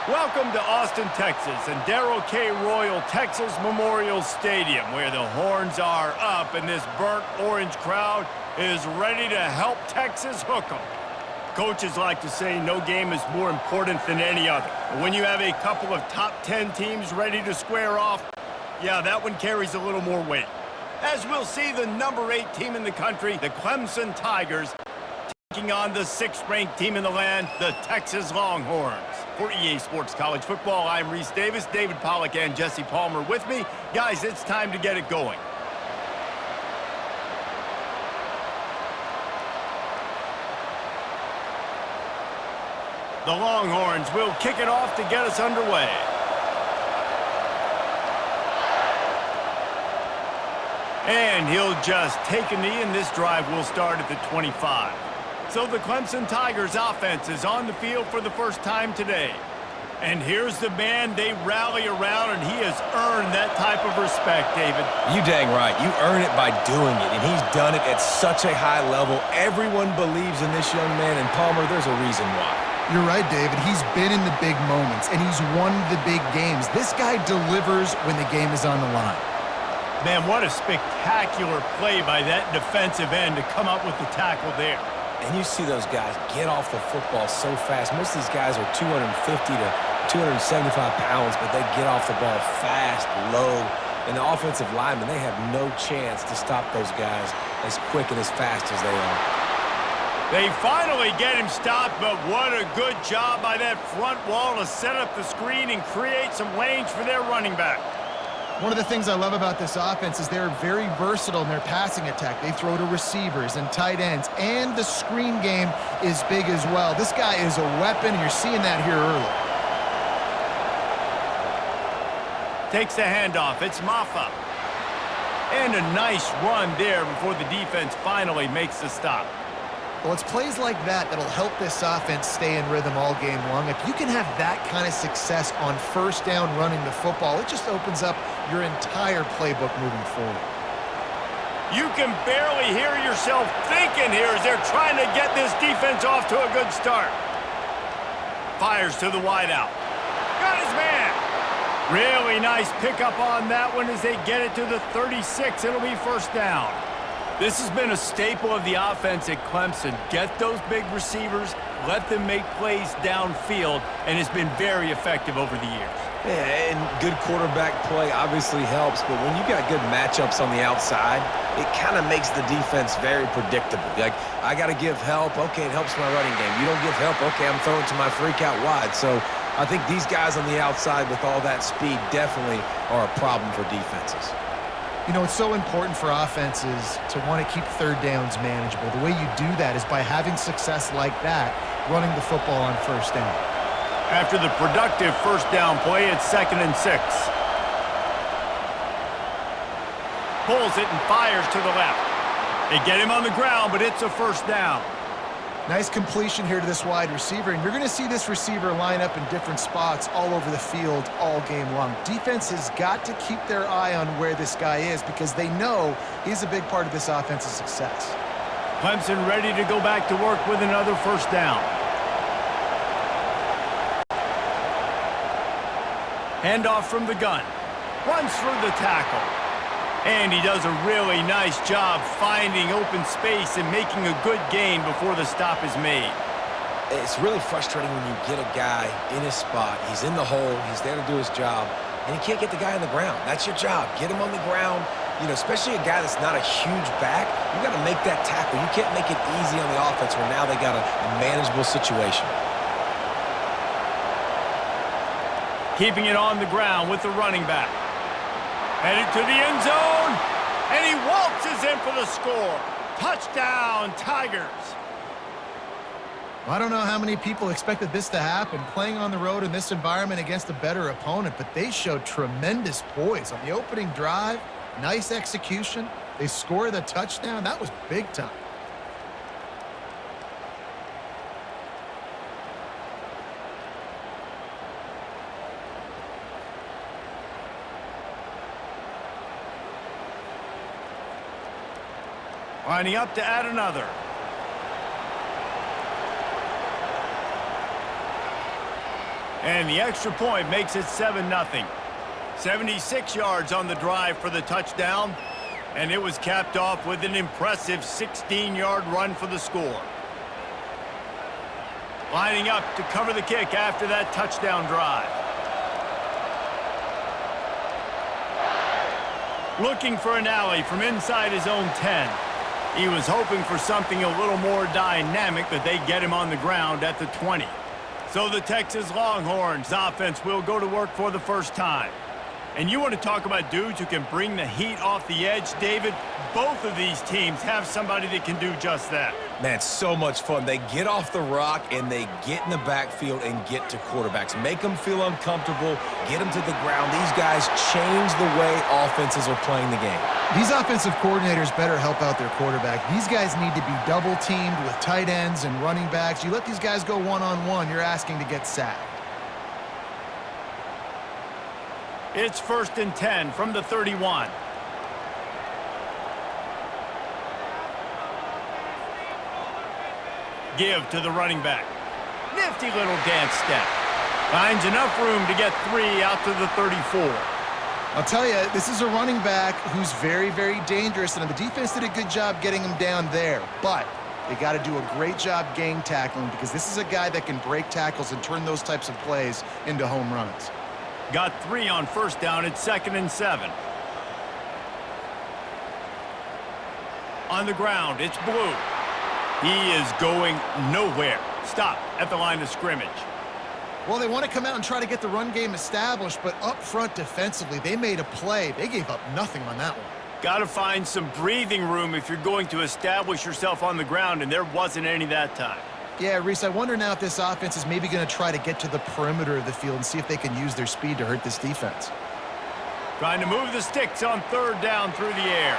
Welcome to Austin, Texas, and Darrell K. Royal Texas Memorial Stadium, where the horns are up and this burnt orange crowd is ready to help Texas hook 'em. Coaches like to say no game is more important than any other. But when you have a couple of top 10 teams ready to square off, yeah, that one carries a little more weight. As we'll see, the number 8 team in the country, the Clemson Tigers, taking on the 6th-ranked team in the land, the Texas Longhorns. For EA Sports College Football, I'm Reese Davis, David Pollack, and Jesse Palmer with me. Guys, it's time to get it going. The Longhorns will kick it off to get us underway. And he'll just take a knee, and this drive will start at the 25. So the Clemson Tigers offense is on the field for the first time today. And here's the man they rally around, and he has earned that type of respect, David. You dang right. You earn it by doing it, and he's done it at such a high level. Everyone believes in this young man, and Palmer, there's a reason why. You're right, David. He's been in the big moments, and he's won the big games. This guy delivers when the game is on the line. Man, what a spectacular play by that defensive end to come up with the tackle there. And you see those guys get off the football so fast. Most of these guys are 250 to 275 pounds, but they get off the ball fast, low. And the offensive linemen, they have no chance to stop those guys as quick and as fast as they are. They finally get him stopped, but what a good job by that front wall to set up the screen and create some lanes for their running back. One of the things I love about this offense is they're very versatile in their passing attack. They throw to receivers and tight ends, and the screen game is big as well. This guy is a weapon, and you're seeing that here early. Takes the handoff. It's Maffa. And a nice run there before the defense finally makes the stop. Well, it's plays like that that'll help this offense stay in rhythm all game long. If you can have that kind of success on first down running the football, it just opens up your entire playbook moving forward. You can barely hear yourself thinking here as they're trying to get this defense off to a good start. Fires to the wideout. Got his man. Really nice pickup on that one as they get it to the 36. It'll be first down. This has been a staple of the offense at Clemson. Get those big receivers, let them make plays downfield, and it's been very effective over the years. Yeah, and good quarterback play obviously helps, but when you got good matchups on the outside, it kind of makes the defense very predictable. Like, I got to give help. Okay, it helps my running game. You don't give help. Okay, I'm throwing to my freak out wide. So I think these guys on the outside with all that speed definitely are a problem for defenses. You know, it's so important for offenses to want to keep third downs manageable. The way you do that is by having success like that, running the football on first down. After the productive first down play, it's 2nd and 6. Pulls it and fires to the left. They get him on the ground, but it's a first down. Nice completion here to this wide receiver, and you're going to see this receiver line up in different spots all over the field all game long. Defense has got to keep their eye on where this guy is because they know he's a big part of this offense's success. Clemson ready to go back to work with another first down. Handoff from the gun. Runs through the tackle. And he does a really nice job finding open space and making a good gain before the stop is made. It's really frustrating when you get a guy in his spot. He's in the hole. He's there to do his job, and he can't get the guy on the ground. That's your job. Get him on the ground. You know, especially a guy that's not a huge back. You got to make that tackle. You can't make it easy on the offense where now they got a manageable situation. Keeping it on the ground with the running back. Headed to the end zone, and he waltzes in for the score. Touchdown, Tigers. I don't know how many people expected this to happen, playing on the road in this environment against a better opponent, but they showed tremendous poise on the opening drive. Nice execution. They score the touchdown. That was big time. Lining up to add another. And the extra point makes it 7-0. 76 yards on the drive for the touchdown, and it was capped off with an impressive 16-yard run for the score. Lining up to cover the kick after that touchdown drive. Looking for an alley from inside his own 10. He was hoping for something a little more dynamic, but they get him on the ground at the 20. So the Texas Longhorns offense will go to work for the first time. And you want to talk about dudes who can bring the heat off the edge, David? Both of these teams have somebody that can do just that. Man, so much fun. They get off the rock and they get in the backfield and get to quarterbacks. Make them feel uncomfortable, get them to the ground. These guys change the way offenses are playing the game. These offensive coordinators better help out their quarterback. These guys need to be double-teamed with tight ends and running backs. You let these guys go one-on-one, you're asking to get sacked. It's 1st and 10 from the 31. Give to the running back. Nifty little dance step. Finds enough room to get 3 out to the 34. I'll tell you, this is a running back who's very, very dangerous, and the defense did a good job getting him down there. But they got to do a great job gang tackling, because this is a guy that can break tackles and turn those types of plays into home runs. Got 3 on 1st down at 2nd and 7. On the ground, it's Blue. He is going nowhere. Stop at the line of scrimmage. Well, they want to come out and try to get the run game established, but up front defensively, they made a play. They gave up nothing on that one. Got to find some breathing room if you're going to establish yourself on the ground, and there wasn't any that time. Yeah, Reese, I wonder now if this offense is maybe going to try to get to the perimeter of the field and see if they can use their speed to hurt this defense. Trying to move the sticks on 3rd down through the air.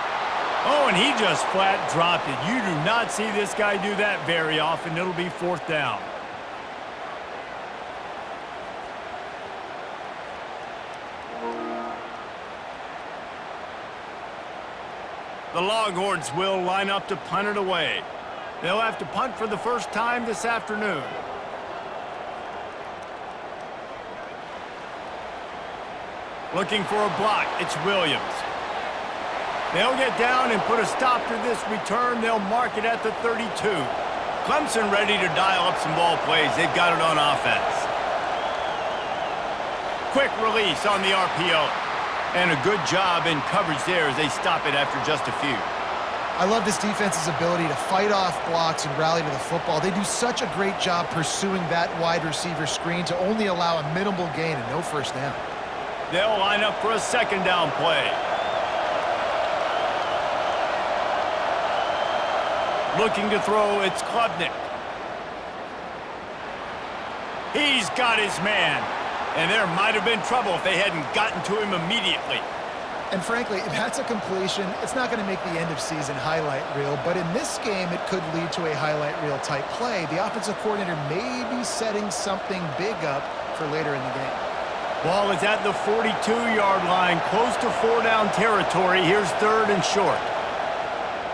Oh, and he just flat dropped it. You do not see this guy do that very often. It'll be 4th down. The Longhorns will line up to punt it away. They'll have to punt for the first time this afternoon. Looking for a block, it's Williams. They'll get down and put a stop to this return. They'll mark it at the 32. Clemson ready to dial up some ball plays. They've got it on offense. Quick release on the RPO. And a good job in coverage there as they stop it after just a few. I love this defense's ability to fight off blocks and rally to the football. They do such a great job pursuing that wide receiver screen to only allow a minimal gain and no first down. They'll line up for a 2nd down play. Looking to throw, it's Klubnik. He's got his man. And there might have been trouble if they hadn't gotten to him immediately. And frankly, that's a completion. It's not going to make the end-of-season highlight reel, but in this game, it could lead to a highlight reel type play. The offensive coordinator may be setting something big up for later in the game. Ball is at the 42-yard line, close to 4-down territory. Here's 3rd and short.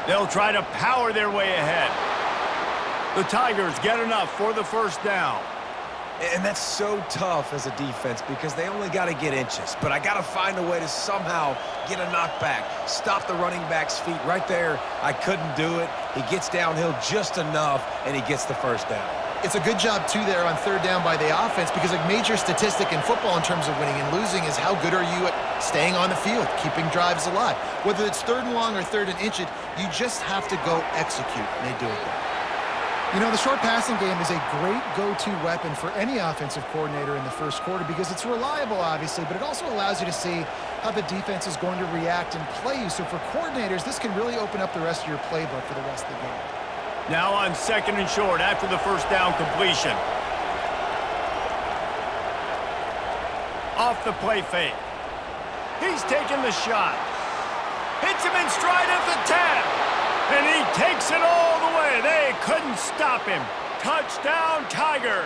They'll try to power their way ahead. The Tigers get enough for the first down. And that's so tough as a defense because they only got to get inches. But I got to find a way to somehow get a knockback, stop the running back's feet right there. I couldn't do it. He gets downhill just enough, and he gets the first down. It's a good job, too, there on 3rd down by the offense because a major statistic in football in terms of winning and losing is how good are you at staying on the field, keeping drives alive. Whether it's 3rd and long or 3rd and inch it, you just have to go execute, and they do it there. You know, the short passing game is a great go-to weapon for any offensive coordinator in the first quarter because it's reliable, obviously, but it also allows you to see how the defense is going to react and play you. So for coordinators, this can really open up the rest of your playbook for the rest of the game. Now on 2nd and short after the first down completion. Off the play fake. He's taking the shot. Hits him in stride at the 10. And he takes it all the way. They couldn't stop him. Touchdown, Tigers.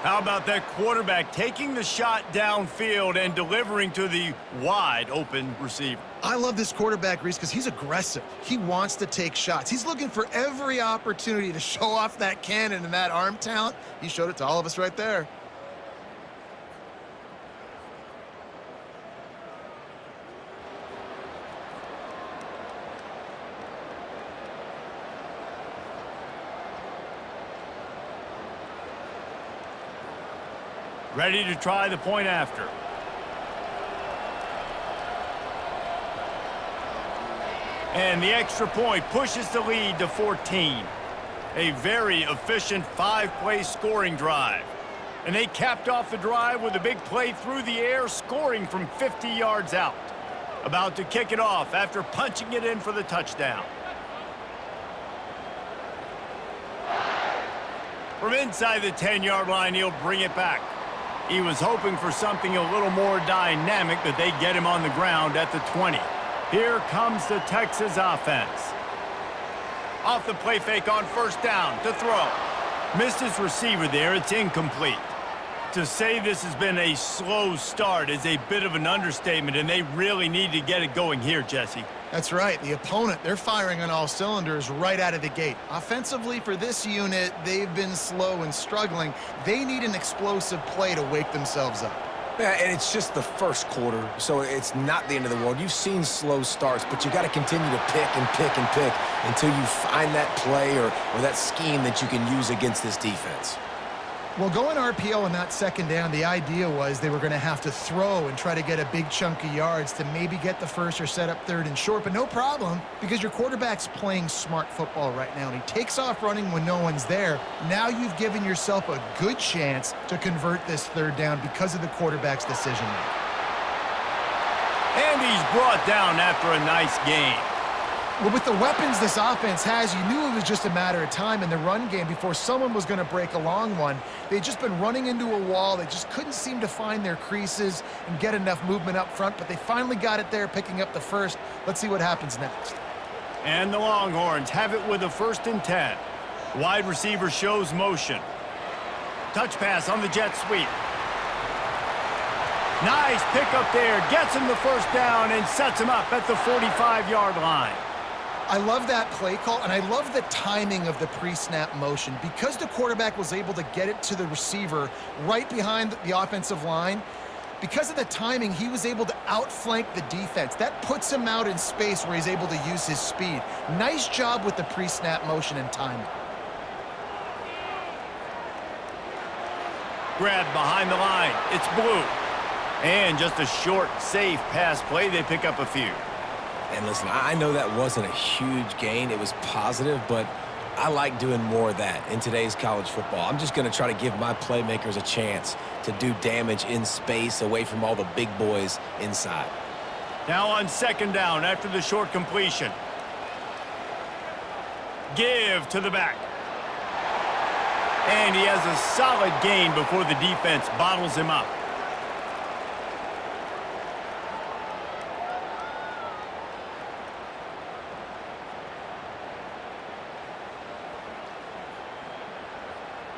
How about that quarterback taking the shot downfield and delivering to the wide open receiver? I love this quarterback, Reese, because he's aggressive. He wants to take shots. He's looking for every opportunity to show off that cannon and that arm talent. He showed it to all of us right there. Ready to try the point after. And the extra point pushes the lead to 14. A very efficient 5-play scoring drive. And they capped off the drive with a big play through the air, scoring from 50 yards out. About to kick it off after punching it in for the touchdown. From inside the 10-yard line, he'll bring it back. He was hoping for something a little more dynamic, but they get him on the ground at the 20. Here comes the Texas offense. Off the play fake on first down to throw. Missed his receiver there. It's incomplete. To say this has been a slow start is a bit of an understatement, and they really need to get it going here, Jesse. That's right. The opponent, they're firing on all cylinders right out of the gate. Offensively, for this unit, they've been slow and struggling. They need an explosive play to wake themselves up. Yeah, and it's just the first quarter, so it's not the end of the world. You've seen slow starts, but you got to continue to pick and pick and pick until you find that play or that scheme that you can use against this defense. Well, going RPO on that second down, the idea was they were going to have to throw and try to get a big chunk of yards to maybe get the first or set up third and short, but no problem because your quarterback's playing smart football right now, and he takes off running when no one's there. Now you've given yourself a good chance to convert this third down because of the quarterback's decision making. And he's brought down after a nice gain. Well, with the weapons this offense has, you knew it was just a matter of time in the run game before someone was going to break a long one. They'd just been running into a wall. They just couldn't seem to find their creases and get enough movement up front, but they finally got it there, picking up the first. Let's see what happens next. And the Longhorns have it with a 1st and 10. Wide receiver shows motion. Touch pass on the jet sweep. Nice pickup there. Gets him the first down and sets him up at the 45-yard line. I love that play call, and I love the timing of the pre-snap motion. Because the quarterback was able to get it to the receiver right behind the offensive line, because of the timing, he was able to outflank the defense. That puts him out in space where he's able to use his speed. Nice job with the pre-snap motion and timing. Grabbed behind the line. It's Blue. And just a short, safe pass play. They pick up a few. And listen, I know that wasn't a huge gain. It was positive, but I like doing more of that in today's college football. I'm just going to try to give my playmakers a chance to do damage in space away from all the big boys inside. Now on 2nd down after the short completion. Give to the back. And he has a solid gain before the defense bottles him up.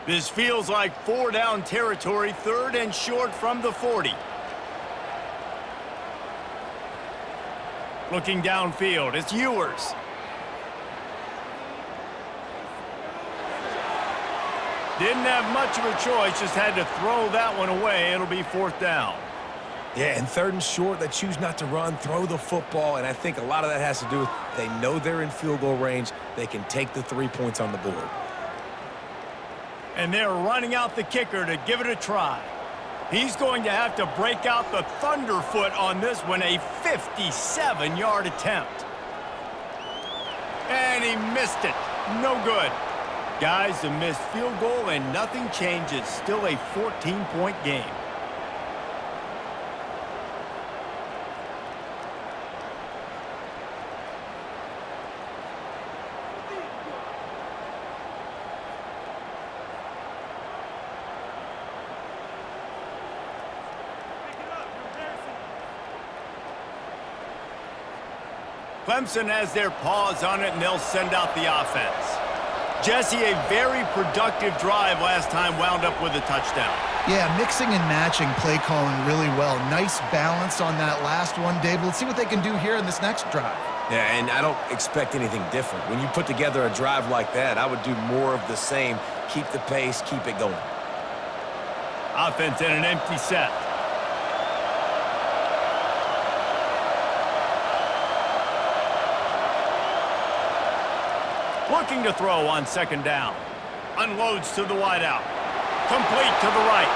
This feels like 4-down territory, 3rd and short from the 40. Looking downfield, it's Ewers. Didn't have much of a choice, just had to throw that one away. It'll be 4th down. Yeah, and 3rd and short, they choose not to run, throw the football, and I think a lot of that has to do with they know they're in field goal range. They can take the 3 points on the board. And they're running out the kicker to give it a try. He's going to have to break out the thunderfoot on this one, a 57-yard attempt. And he missed it. No good. Guys, a missed field goal and nothing changes. Still a 14-point game. Clemson has their paws on it, and they'll send out the offense. Jesse, a very productive drive last time wound up with a touchdown. Yeah, mixing and matching play calling really well. Nice balance on that last one, Dave. Let's see what they can do here in this next drive. Yeah, and I don't expect anything different. When you put together a drive like that, I would do more of the same. Keep the pace, keep it going. Offense in an empty set. Looking to throw on second down. Unloads to the wideout. Complete to the right.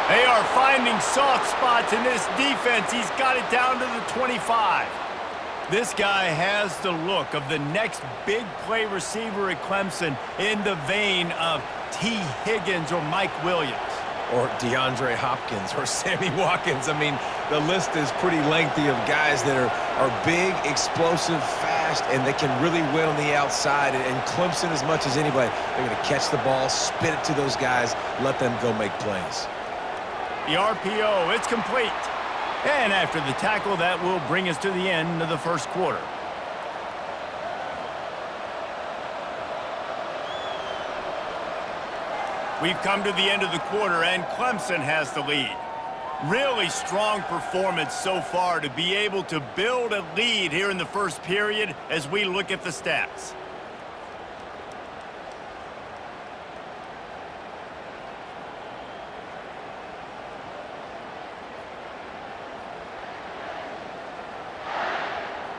They are finding soft spots in this defense. He's got it down to the 25. This guy has the look of the next big play receiver at Clemson in the vein of T. Higgins or Mike Williams. Or DeAndre Hopkins or Sammy Watkins. I mean, the list is pretty lengthy of guys that are big, explosive, fast, and they can really win on the outside. And Clemson, as much as anybody, they're going to catch the ball, spit it to those guys, let them go make plays. The RPO, it's complete. And after the tackle, that will bring us to the end of the first quarter. We've come to the end of the quarter, and Clemson has the lead. Really strong performance so far to be able to build a lead here in the first period as we look at the stats.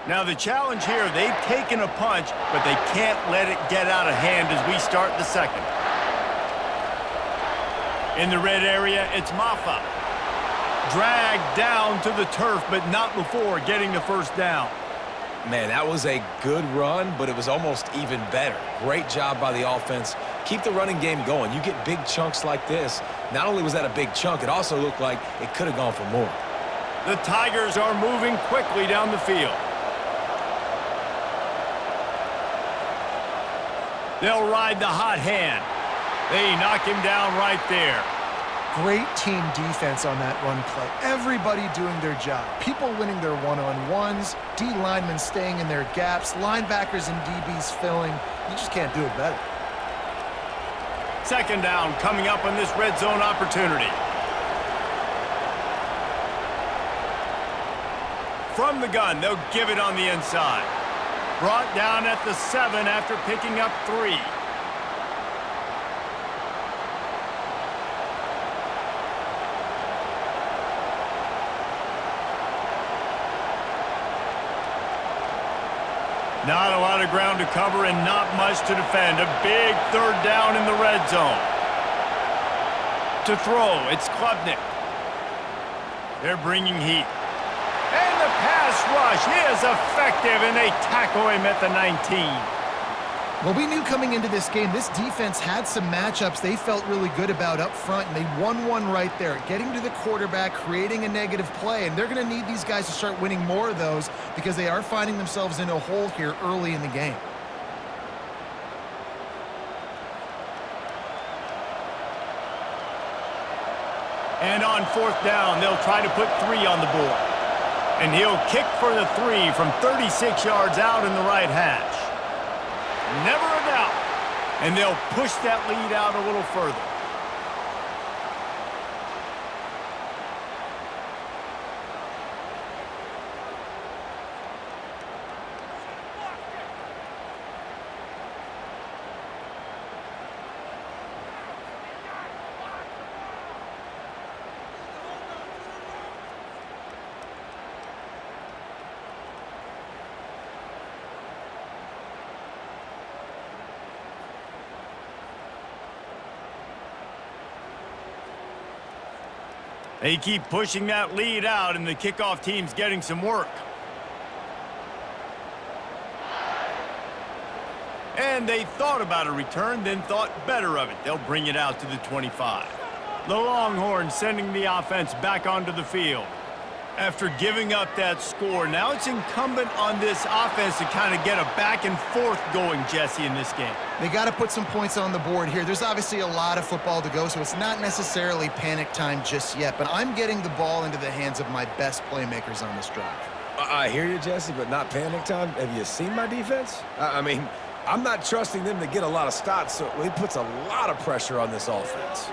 Now the challenge here, they've taken a punch, but they can't let it get out of hand as we start the second. In the red area, it's Maffa. Dragged down to the turf, but not before getting the first down. Man, that was a good run, but it was almost even better. Great job by the offense. Keep the running game going. You get big chunks like this. Not only was that a big chunk, it also looked like it could have gone for more. The Tigers are moving quickly down the field. They'll ride the hot hand. They knock him down right there. Great team defense on that run play. Everybody doing their job. People winning their one-on-ones, D linemen staying in their gaps, linebackers and DBs filling. You just can't do it better. Second down coming up on this red zone opportunity. From the gun, they'll give it on the inside. Brought down at the 7 after picking up 3. Not a lot of ground to cover and not much to defend. A big third down in the red zone. To throw, it's Klubnik. They're bringing heat. And the pass rush is effective, and they tackle him at the 19. Well, we knew coming into this game, this defense had some matchups they felt really good about up front, and they won one right there, getting to the quarterback, creating a negative play, and they're going to need these guys to start winning more of those because they are finding themselves in a hole here early in the game. And on fourth down, they'll try to put 3 on the board. And he'll kick for the 3 from 36 yards out in the right hash. Never a doubt. And they'll push that lead out a little further. They keep pushing that lead out, and the kickoff team's getting some work. And they thought about a return, then thought better of it. They'll bring it out to the 25. The Longhorns sending the offense back onto the field. After giving up that score, now it's incumbent on this offense to kind of get a back and forth going, Jesse, in this game. They got to put some points on the board here. There's obviously a lot of football to go, so it's not necessarily panic time just yet, but I'm getting the ball into the hands of my best playmakers on this drive. I hear you, Jesse, but not panic time. Have you seen my defense? I mean, I'm not trusting them to get a lot of stops, so he puts a lot of pressure on this offense.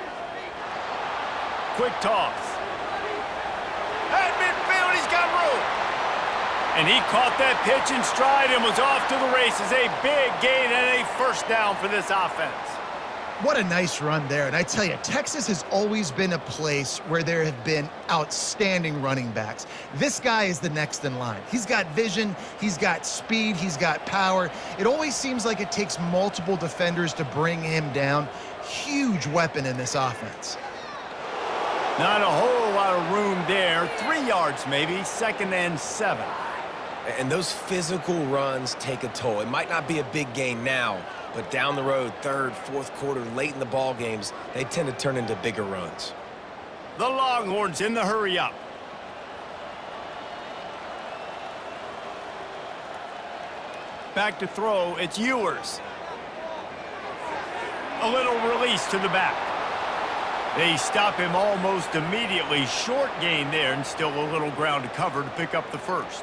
Quick toss. At midfield, he's got room. And he caught that pitch in stride and was off to the races. A big gain and a first down for this offense. What a nice run there. And I tell you, Texas has always been a place where there have been outstanding running backs. This guy is the next in line. He's got vision, he's got speed, he's got power. It always seems like it takes multiple defenders to bring him down. Huge weapon in this offense. Not a whole lot of room there. 3 yards maybe, 2nd and 7. And those physical runs take a toll. It might not be a big gain now, but down the road, 3rd, 4th quarter, late in the ball games, they tend to turn into bigger runs. The Longhorns in the hurry up. Back to throw, it's Ewers. A little release to the back. They stop him almost immediately. Short gain there and still a little ground to cover to pick up the first.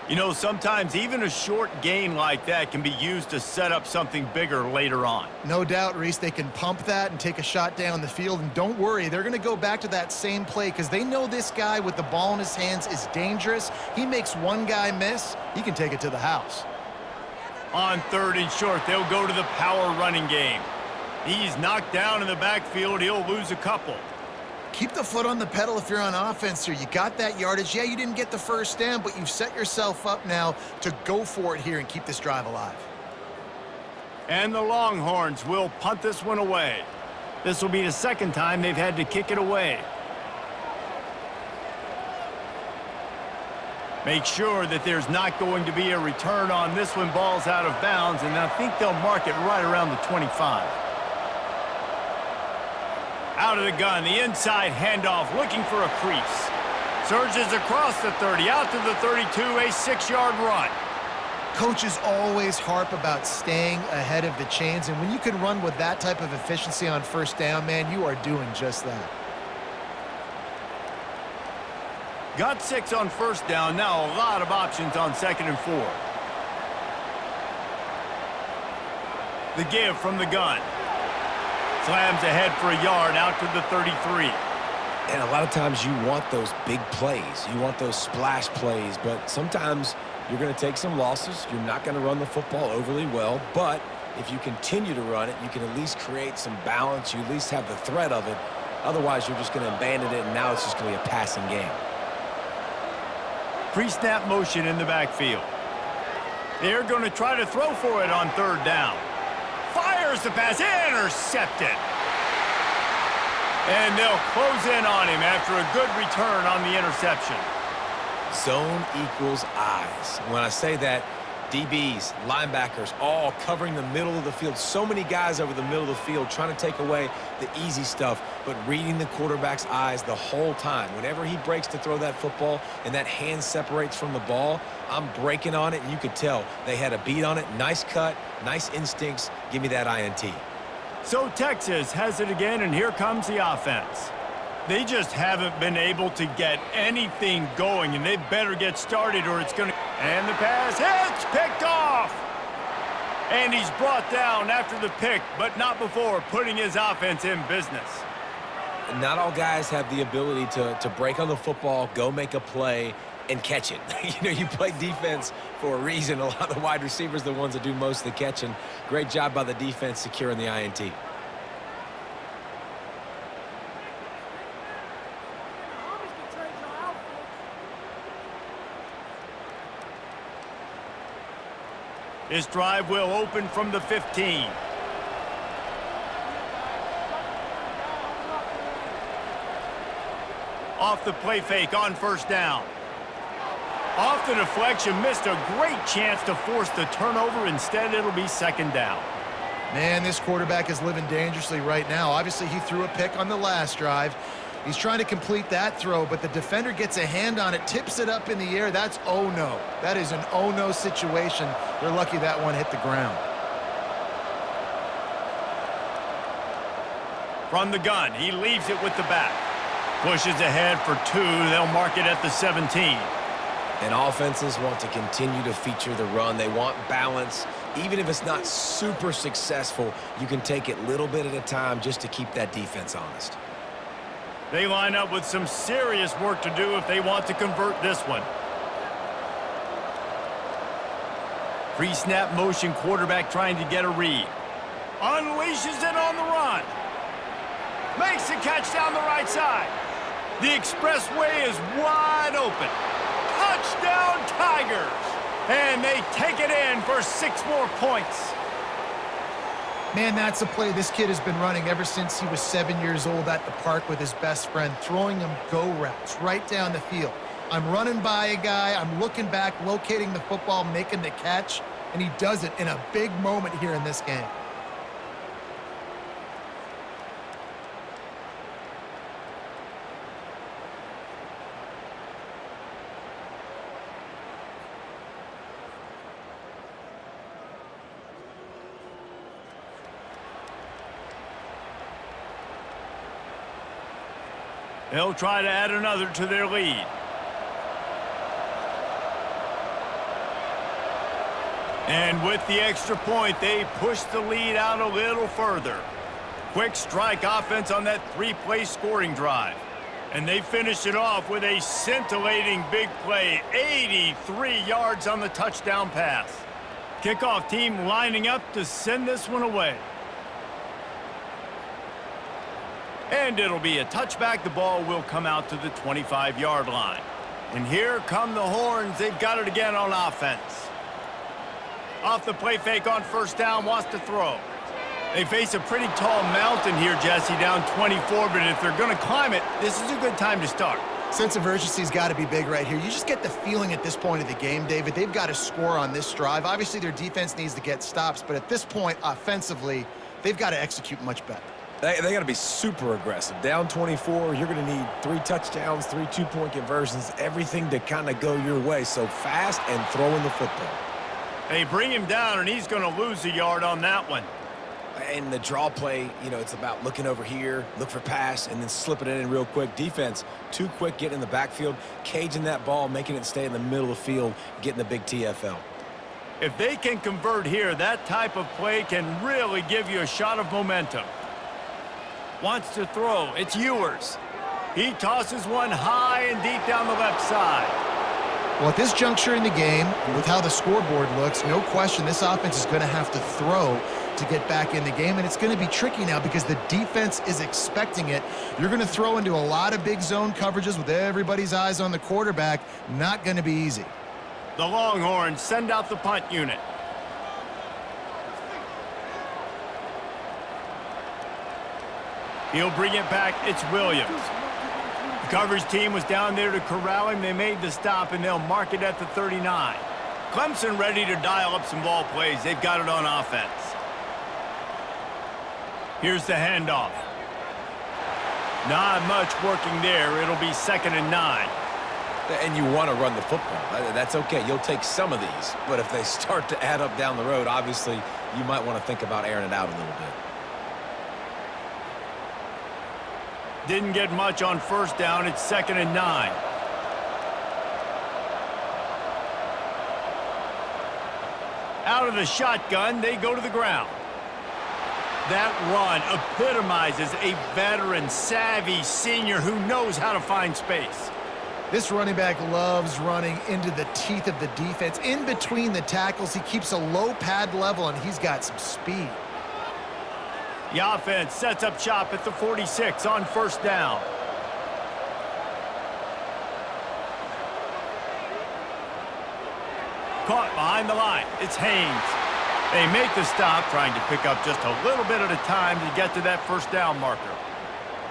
You know, sometimes even a short gain like that can be used to set up something bigger later on. No doubt, Reese, they can pump that and take a shot down the field. And don't worry, they're going to go back to that same play because they know this guy with the ball in his hands is dangerous. He makes one guy miss, he can take it to the house. On 3rd and short, they'll go to the power running game. He's knocked down in the backfield. He'll lose a couple. Keep the foot on the pedal if you're on offense here. You got that yardage. Yeah, you didn't get the first down, but you've set yourself up now to go for it here and keep this drive alive. And the Longhorns will punt this one away. This will be the 2nd time they've had to kick it away. Make sure that there's not going to be a return on this one. Ball's out of bounds, and I think they'll mark it right around the 25. Out of the gun, the inside handoff, looking for a crease. Surges across the 30, out to the 32, a 6-yard run. Coaches always harp about staying ahead of the chains, and when you can run with that type of efficiency on first down, man, you are doing just that. Got 6 on first down, now a lot of options on 2nd and 4. The give from the gun. Slams ahead for a yard out to the 33. And a lot of times you want those big plays. You want those splash plays, but sometimes you're going to take some losses. You're not going to run the football overly well, but if you continue to run it, you can at least create some balance. You at least have the threat of it. Otherwise, you're just going to abandon it, and now it's just going to be a passing game. Pre-snap motion in the backfield. They're going to try to throw for it on 3rd down. Fires the pass, intercepted. And they'll close in on him after a good return on the interception. Zone equals eyes. When I say that, DBs, linebackers, all covering the middle of the field. So many guys over the middle of the field trying to take away the easy stuff, but reading the quarterback's eyes the whole time. Whenever he breaks to throw that football and that hand separates from the ball, I'm breaking on it, and you could tell they had a beat on it. Nice cut, nice instincts. Give me that INT. So Texas has it again, and here comes the offense. They just haven't been able to get anything going, and they better get started or it's going to... And the pass hits, picked off. And he's brought down after the pick, but not before putting his offense in business. Not all guys have the ability to break on the football, go make a play, and catch it. You know, you play defense for a reason. A lot of the wide receivers are the ones that do most of the catching. Great job by the defense securing the INT. This drive will open from the 15. Off the play fake on first down. Off the deflection, missed a great chance to force the turnover. Instead, it'll be 2nd down. Man, this quarterback is living dangerously right now. Obviously, he threw a pick on the last drive. He's trying to complete that throw, but the defender gets a hand on it, tips it up in the air. That's oh no. That is an oh no situation. They're lucky that one hit the ground. From the gun, he leaves it with the back. Pushes ahead for 2. They'll mark it at the 17. And offenses want to continue to feature the run. They want balance. Even if it's not super successful, you can take it little bit at a time just to keep that defense honest. They line up with some serious work to do if they want to convert this one. Pre-snap motion quarterback trying to get a read. Unleashes it on the run. Makes the catch down the right side. The expressway is wide open. Touchdown Tigers! And they take it in for 6 more points. Man, that's a play this kid has been running ever since he was 7 years old at the park with his best friend, throwing him go routes right down the field. I'm running by a guy, I'm looking back, locating the football, making the catch, and he does it in a big moment here in this game. They'll try to add another to their lead. And with the extra point, they push the lead out a little further. Quick strike offense on that 3-play scoring drive. And they finish it off with a scintillating big play, 83 yards on the touchdown pass. Kickoff team lining up to send this one away. And it'll be a touchback. The ball will come out to the 25-yard line. And here come the Horns. They've got it again on offense. Off the play fake on first down, wants to throw. They face a pretty tall mountain here, Jesse, down 24, but if they're going to climb it, this is a good time to start. Sense of urgency's got to be big right here. You just get the feeling at this point of the game, David, they've got to score on this drive. Obviously, their defense needs to get stops, but at this point, offensively, they've got to execute much better. They got to be super aggressive. Down 24, you're going to need 3 touchdowns, 3 two-point conversions, everything to kind of go your way. So fast and throwing the football. They bring him down, and he's going to lose a yard on that one. And the draw play, you know, it's about looking over here, look for pass, and then slipping it in real quick. Defense, too quick getting in the backfield, caging that ball, making it stay in the middle of the field, getting the big TFL. If they can convert here, that type of play can really give you a shot of momentum. Wants to throw. It's Ewers. He tosses one high and deep down the left side. Well, at this juncture in the game, with how the scoreboard looks, no question this offense is going to have to throw to get back in the game, and it's going to be tricky now because the defense is expecting it. You're going to throw into a lot of big zone coverages with everybody's eyes on the quarterback. Not going to be easy. The Longhorns send out the punt unit. He'll bring it back. It's Williams. The coverage team was down there to corral him. They made the stop, and they'll mark it at the 39. Clemson ready to dial up some ball plays. They've got it on offense. Here's the handoff. Not much working there. It'll be 2nd and 9. And you want to run the football. That's okay. You'll take some of these. But if they start to add up down the road, obviously, you might want to think about airing it out a little bit. Didn't get much on first down. It's 2nd and 9. Out of the shotgun, they go to the ground. That run epitomizes a veteran, savvy senior who knows how to find space. This running back loves running into the teeth of the defense. In between the tackles, he keeps a low pad level, and he's got some speed. The offense sets up shop at the 46 on first down. Caught behind the line. It's Haynes. They make the stop, trying to pick up just a little bit at a time to get to that first down marker.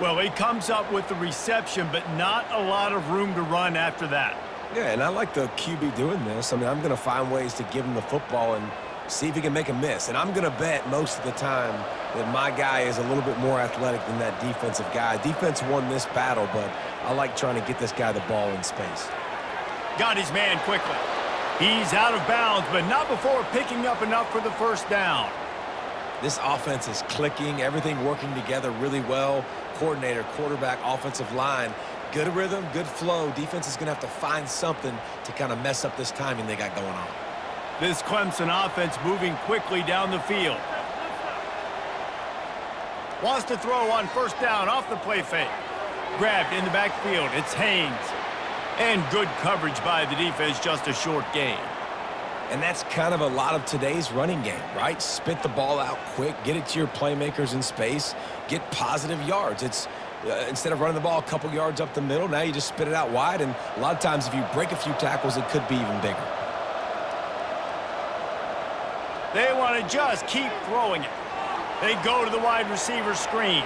Well, he comes up with the reception, but not a lot of room to run after that. Yeah, and I like the QB doing this. I mean, I'm going to find ways to give him the football and see if he can make a miss. And I'm going to bet most of the time that my guy is a little bit more athletic than that defensive guy. Defense won this battle, but I like trying to get this guy the ball in space. Got his man quickly. He's out of bounds, but not before picking up enough for the first down. This offense is clicking, everything working together really well. Coordinator, quarterback, offensive line, good rhythm, good flow. Defense is going to have to find something to kind of mess up this timing they got going on. This Clemson offense moving quickly down the field. Wants to throw on first down off the play fake. Grabbed in the backfield. It's Haynes. And good coverage by the defense, just a short gain. And that's kind of a lot of today's running game, right? Spit the ball out quick, get it to your playmakers in space, get positive yards. It's instead of running the ball a couple yards up the middle, now you just spit it out wide, and a lot of times if you break a few tackles, it could be even bigger. They want to just keep throwing it. They go to the wide receiver screen.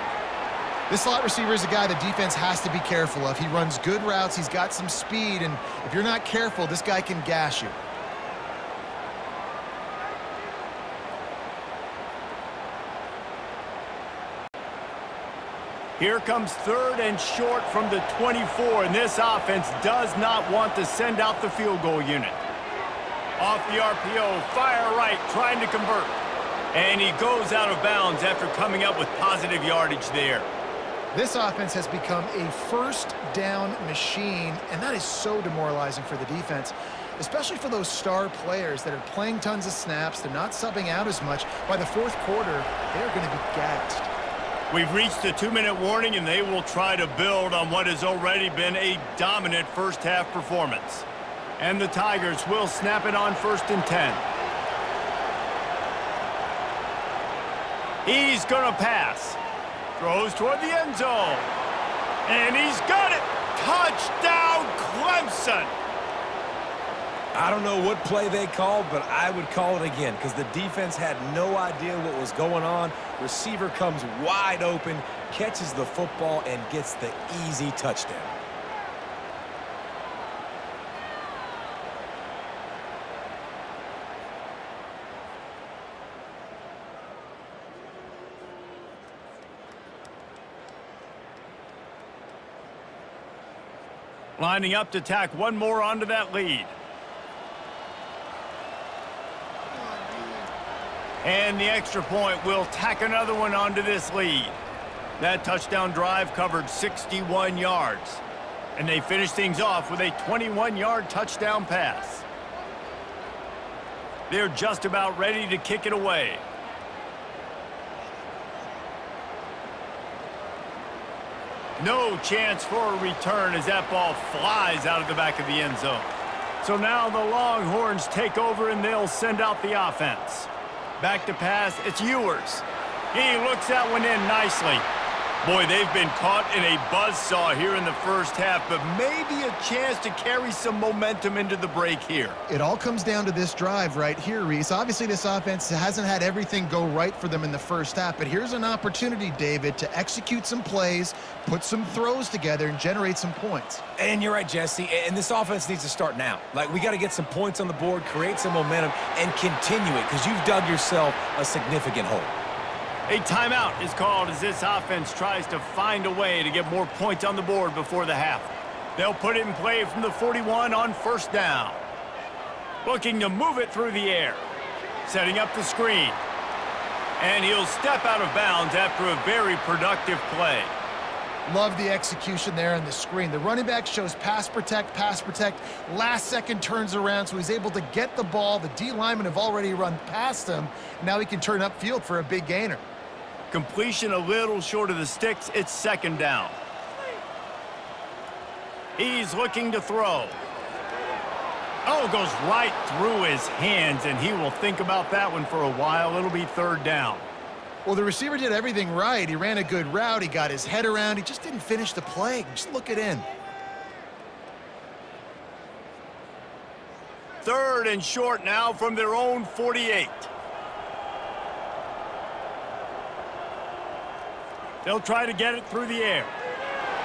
This slot receiver is a guy the defense has to be careful of. He runs good routes, he's got some speed, and if you're not careful, this guy can gash you. Here comes 3rd and short from the 24, and this offense does not want to send out the field goal unit. Off the RPO, fire right, trying to convert. And he goes out of bounds after coming up with positive yardage there. This offense has become a first down machine, and that is so demoralizing for the defense, especially for those star players that are playing tons of snaps. They're not subbing out as much. By the 4th quarter, they're going to be gassed. We've reached the 2-minute warning, and they will try to build on what has already been a dominant first-half performance. And the Tigers will snap it on 1st and 10. He's going to pass. Throws toward the end zone. And he's got it. Touchdown, Clemson. I don't know what play they called, but I would call it again because the defense had no idea what was going on. Receiver comes wide open, catches the football, and gets the easy touchdown. Lining up to tack one more onto that lead. And the extra point will tack another one onto this lead. That touchdown drive covered 61 yards. And they finish things off with a 21-yard touchdown pass. They're just about ready to kick it away. No chance for a return as that ball flies out of the back of the end zone. So now the Longhorns take over and they'll send out the offense. Back to pass, it's Ewers. He looks that one in nicely. Boy, they've been caught in a buzzsaw here in the first half, but maybe a chance to carry some momentum into the break here. It all comes down to this drive right here, Reese. Obviously, this offense hasn't had everything go right for them in the first half, but here's an opportunity, David, to execute some plays, put some throws together, and generate some points. And you're right, Jesse, and this offense needs to start now. Like, we got to get some points on the board, create some momentum, and continue it because you've dug yourself a significant hole. A timeout is called as this offense tries to find a way to get more points on the board before the half. They'll put it in play from the 41 on first down. Looking to move it through the air. Setting up the screen. And he'll step out of bounds after a very productive play. Love the execution there on the screen. The running back shows pass protect, last second turns around, so he's able to get the ball. The D linemen have already run past him. Now he can turn upfield for a big gainer. Completion a little short of the sticks. It's second down. He's looking to throw. Oh, goes right through his hands, and he will think about that one for a while. It'll be third down. Well, the receiver did everything right. He ran a good route. He got his head around. He just didn't finish the play. Just look it in. Third and short now from their own 48. They'll try to get it through the air.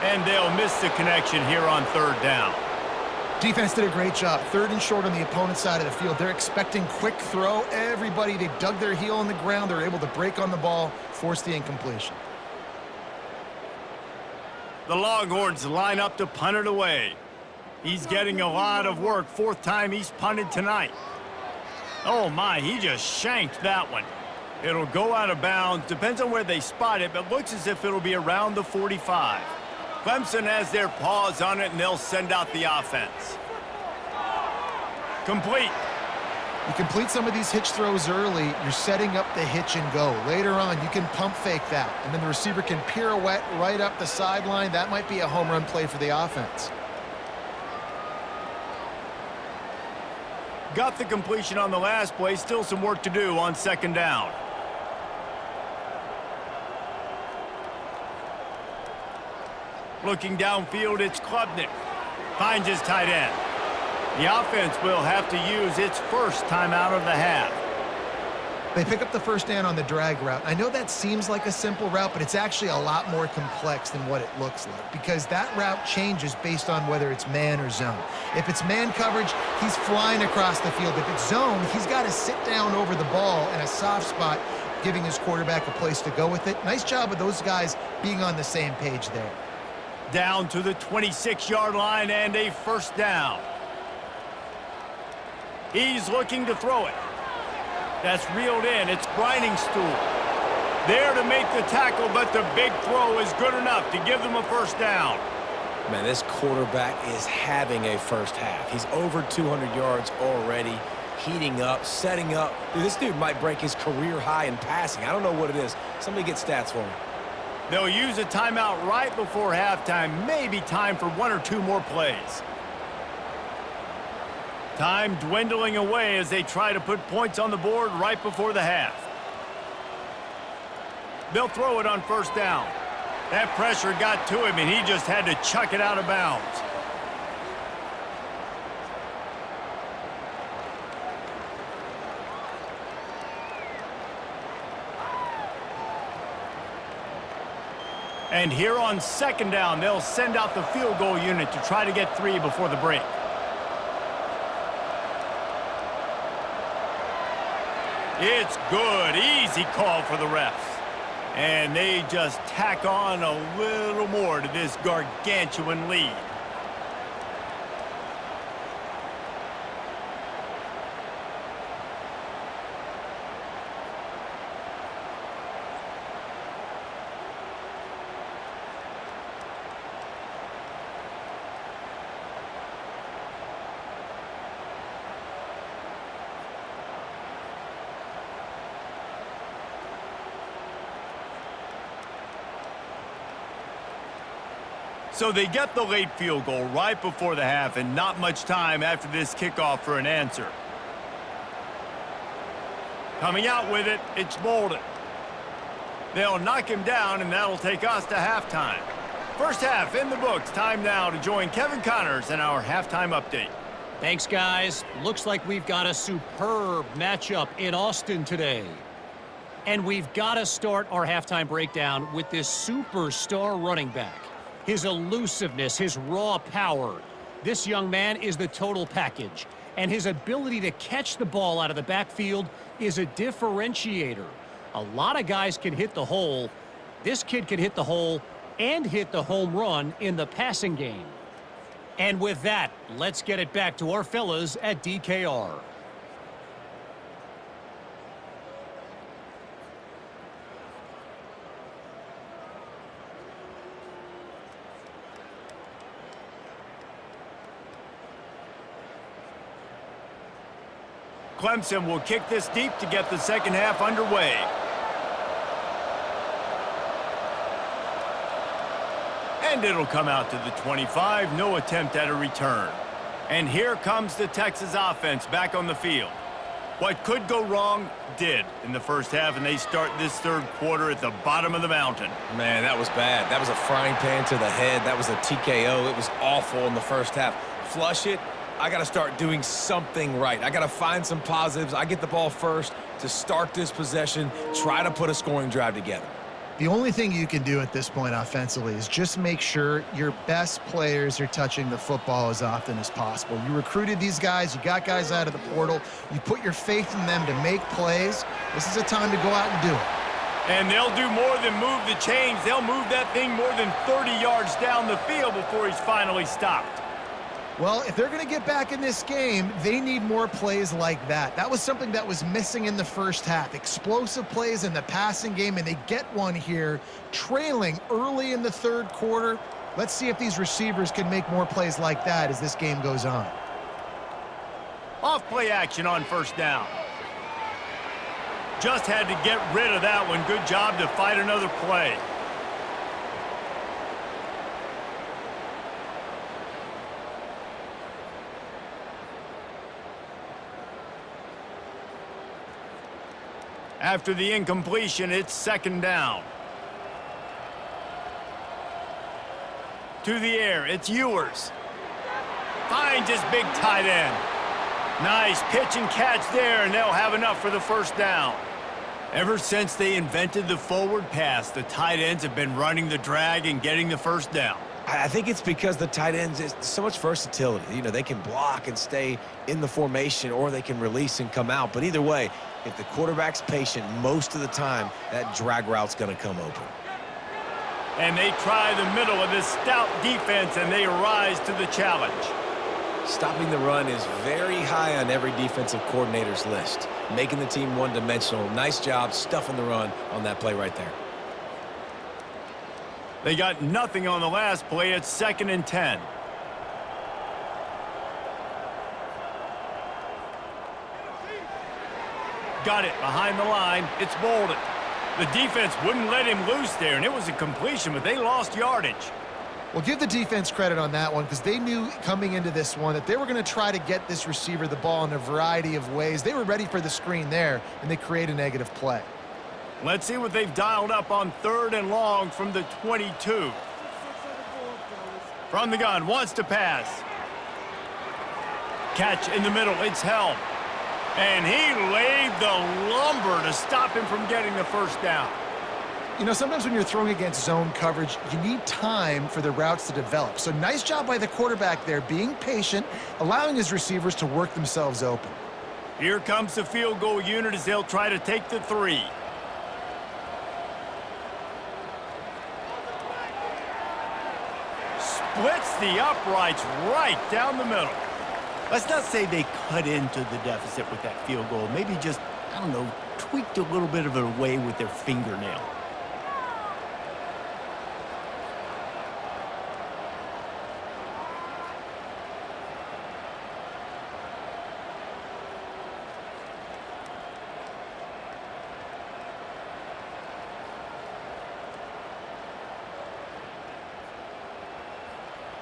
And they'll miss the connection here on third down. Defense did a great job. Third and short on the opponent's side of the field. They're expecting quick throw. Everybody, they dug their heel in the ground. They're able to break on the ball, force the incompletion. The Longhorns line up to punt it away. He's getting a lot of work. 4th time he's punted tonight. Oh, my, he just shanked that one. It'll go out of bounds. Depends on where they spot it, but looks as if it'll be around the 45. Clemson has their paws on it, and they'll send out the offense. Complete. You complete some of these hitch throws early, you're setting up the hitch and go. Later on, you can pump fake that, and then the receiver can pirouette right up the sideline. That might be a home run play for the offense. Got the completion on the last play. Still some work to do on second down. Looking downfield, it's Klubnik. Finds his tight end. The offense will have to use its first timeout of the half. They pick up the first down on the drag route. I know that seems like a simple route, but it's actually a lot more complex than what it looks like because that route changes based on whether it's man or zone. If it's man coverage, he's flying across the field. If it's zone, he's got to sit down over the ball in a soft spot, giving his quarterback a place to go with it. Nice job of those guys being on the same page there. Down to the 26-yard line and a first down. He's looking to throw it. That's reeled in. It's Stool. There to make the tackle, but the big throw is good enough to give them a first down. Man, this quarterback is having a first half. He's over 200 yards already, heating up, setting up. Dude, this dude might break his career high in passing. I don't know what it is. Somebody get stats for me. They'll use a timeout right before halftime. Maybe time for one or two more plays. Time dwindling away as they try to put points on the board right before the half. They'll throw it on first down. That pressure got to him, and he just had to chuck it out of bounds. And here on second down, they'll send out the field goal unit to try to get 3 before the break. It's good. Easy call for the refs. And they just tack on a little more to this gargantuan lead. So they get the late field goal right before the half and not much time after this kickoff for an answer. Coming out with it, it's Bolden. They'll knock him down, and that'll take us to halftime. First half in the books. Time now to join Kevin Connors in our halftime update. Thanks, guys. Looks like we've got a superb matchup in Austin today. And we've got to start our halftime breakdown with this superstar running back. His elusiveness, his raw power. This young man is the total package. And his ability to catch the ball out of the backfield is a differentiator. A lot of guys can hit the hole. This kid can hit the hole and hit the home run in the passing game. And with that, let's get it back to our fellas at DKR. Clemson will kick this deep to get the second half underway. And it'll come out to the 25. No attempt at a return. And here comes the Texas offense back on the field. What could go wrong did in the first half, and they start this third quarter at the bottom of the mountain. Man, that was bad. That was a frying pan to the head. That was a TKO. It was awful in the first half. Flush it. I got to start doing something right. I got to find some positives. I get the ball first to start this possession, try to put a scoring drive together. The only thing you can do at this point offensively is just make sure your best players are touching the football as often as possible. You recruited these guys. You got guys out of the portal. You put your faith in them to make plays. This is a time to go out and do it. And they'll do more than move the chains. They'll move that thing more than 30 yards down the field before he's finally stopped. Well, if they're going to get back in this game, they need more plays like that. That was something that was missing in the first half. Explosive plays in the passing game, and they get one here, trailing early in the third quarter. Let's see if these receivers can make more plays like that as this game goes on. Off play action on first down. Just had to get rid of that one. Good job to fight another play. After the incompletion, it's second down. To the air, it's Ewers. Finds his big tight end. Nice pitch and catch there, and they'll have enough for the first down. Ever since they invented the forward pass, the tight ends have been running the drag and getting the first down. I think it's because the tight ends, is so much versatility. You know, they can block and stay in the formation, or they can release and come out. But either way, if the quarterback's patient most of the time, that drag route's going to come open. And they try the middle of this stout defense, and they rise to the challenge. Stopping the run is very high on every defensive coordinator's list. Making the team one-dimensional. Nice job stuffing the run on that play right there. They got nothing on the last play. It's 2nd and 10. Got it behind the line. It's Bolden. The defense wouldn't let him loose there, and it was a completion, but they lost yardage. Well, give the defense credit on that one because they knew coming into this one that they were going to try to get this receiver the ball in a variety of ways. They were ready for the screen there, and they create a negative play. Let's see what they've dialed up on 3rd and long from the 22. From the gun, wants to pass. Catch in the middle, it's held. And he laid the lumber to stop him from getting the first down. You know, sometimes when you're throwing against zone coverage, you need time for the routes to develop. So nice job by the quarterback there, being patient, allowing his receivers to work themselves open. Here comes the field goal unit as they'll try to take the 3. Splits the uprights right down the middle. Let's not say they cut into the deficit with that field goal. Maybe just, I don't know, tweaked a little bit of it away with their fingernail.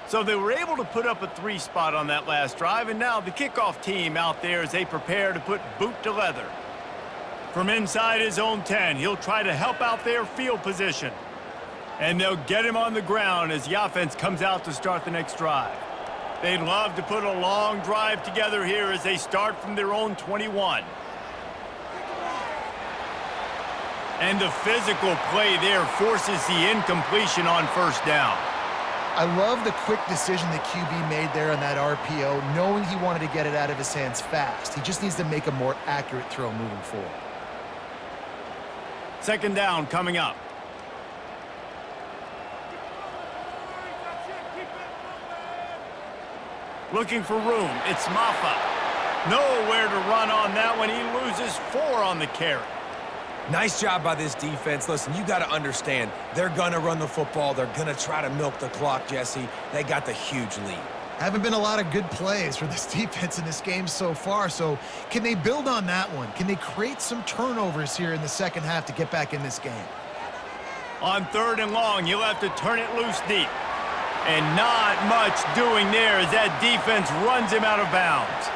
So they were able to put up a 3 spot on that last drive, and now the kickoff team out there as they prepare to put boot to leather. From inside his own 10, he'll try to help out their field position. And they'll get him on the ground as the offense comes out to start the next drive. They'd love to put a long drive together here as they start from their own 21. And the physical play there forces the incompletion on first down. I love the quick decision the QB made there on that RPO, knowing he wanted to get it out of his hands fast. He just needs to make a more accurate throw moving forward. 2nd down coming up. Looking for room. It's Maffa. Nowhere to run on that one. He loses 4 on the carry. Nice job by this defense. Listen, you got to understand, they're going to run the football. They're going to try to milk the clock, Jesse. They got the huge lead. Haven't been a lot of good plays for this defense in this game so far, so can they build on that one? Can they create some turnovers here in the second half to get back in this game? On 3rd and long, you'll have to turn it loose deep. And not much doing there as that defense runs him out of bounds.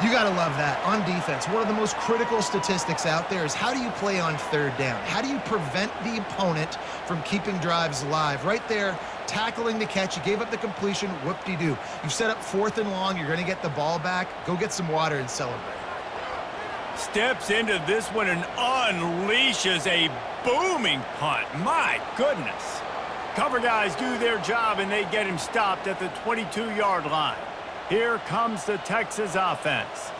You got to love that. On defense, one of the most critical statistics out there is how do you play on 3rd down? How do you prevent the opponent from keeping drives alive? Right there, tackling the catch. You gave up the completion. Whoop-de-doo. You've set up 4th and long. You're going to get the ball back. Go get some water and celebrate. Steps into this one and unleashes a booming punt. My goodness. Cover guys do their job, and they get him stopped at the 22-yard line. Here comes the Texas offense.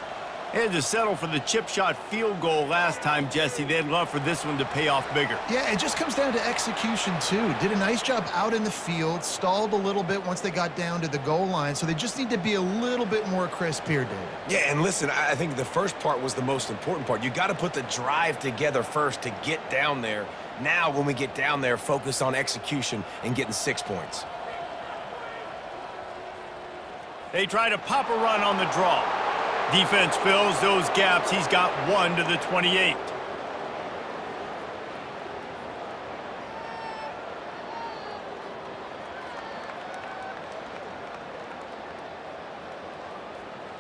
They had to settle for the chip shot field goal last time, Jesse. They'd love for this one to pay off bigger. Yeah, it just comes down to execution, too. Did a nice job out in the field, stalled a little bit once they got down to the goal line, so they just need to be a little bit more crisp here, David. Yeah, and listen, I think the first part was the most important part. You got to put the drive together first to get down there. Now, when we get down there, focus on execution and getting 6 points. They try to pop a run on the draw. Defense fills those gaps. He's got 1 to the 28.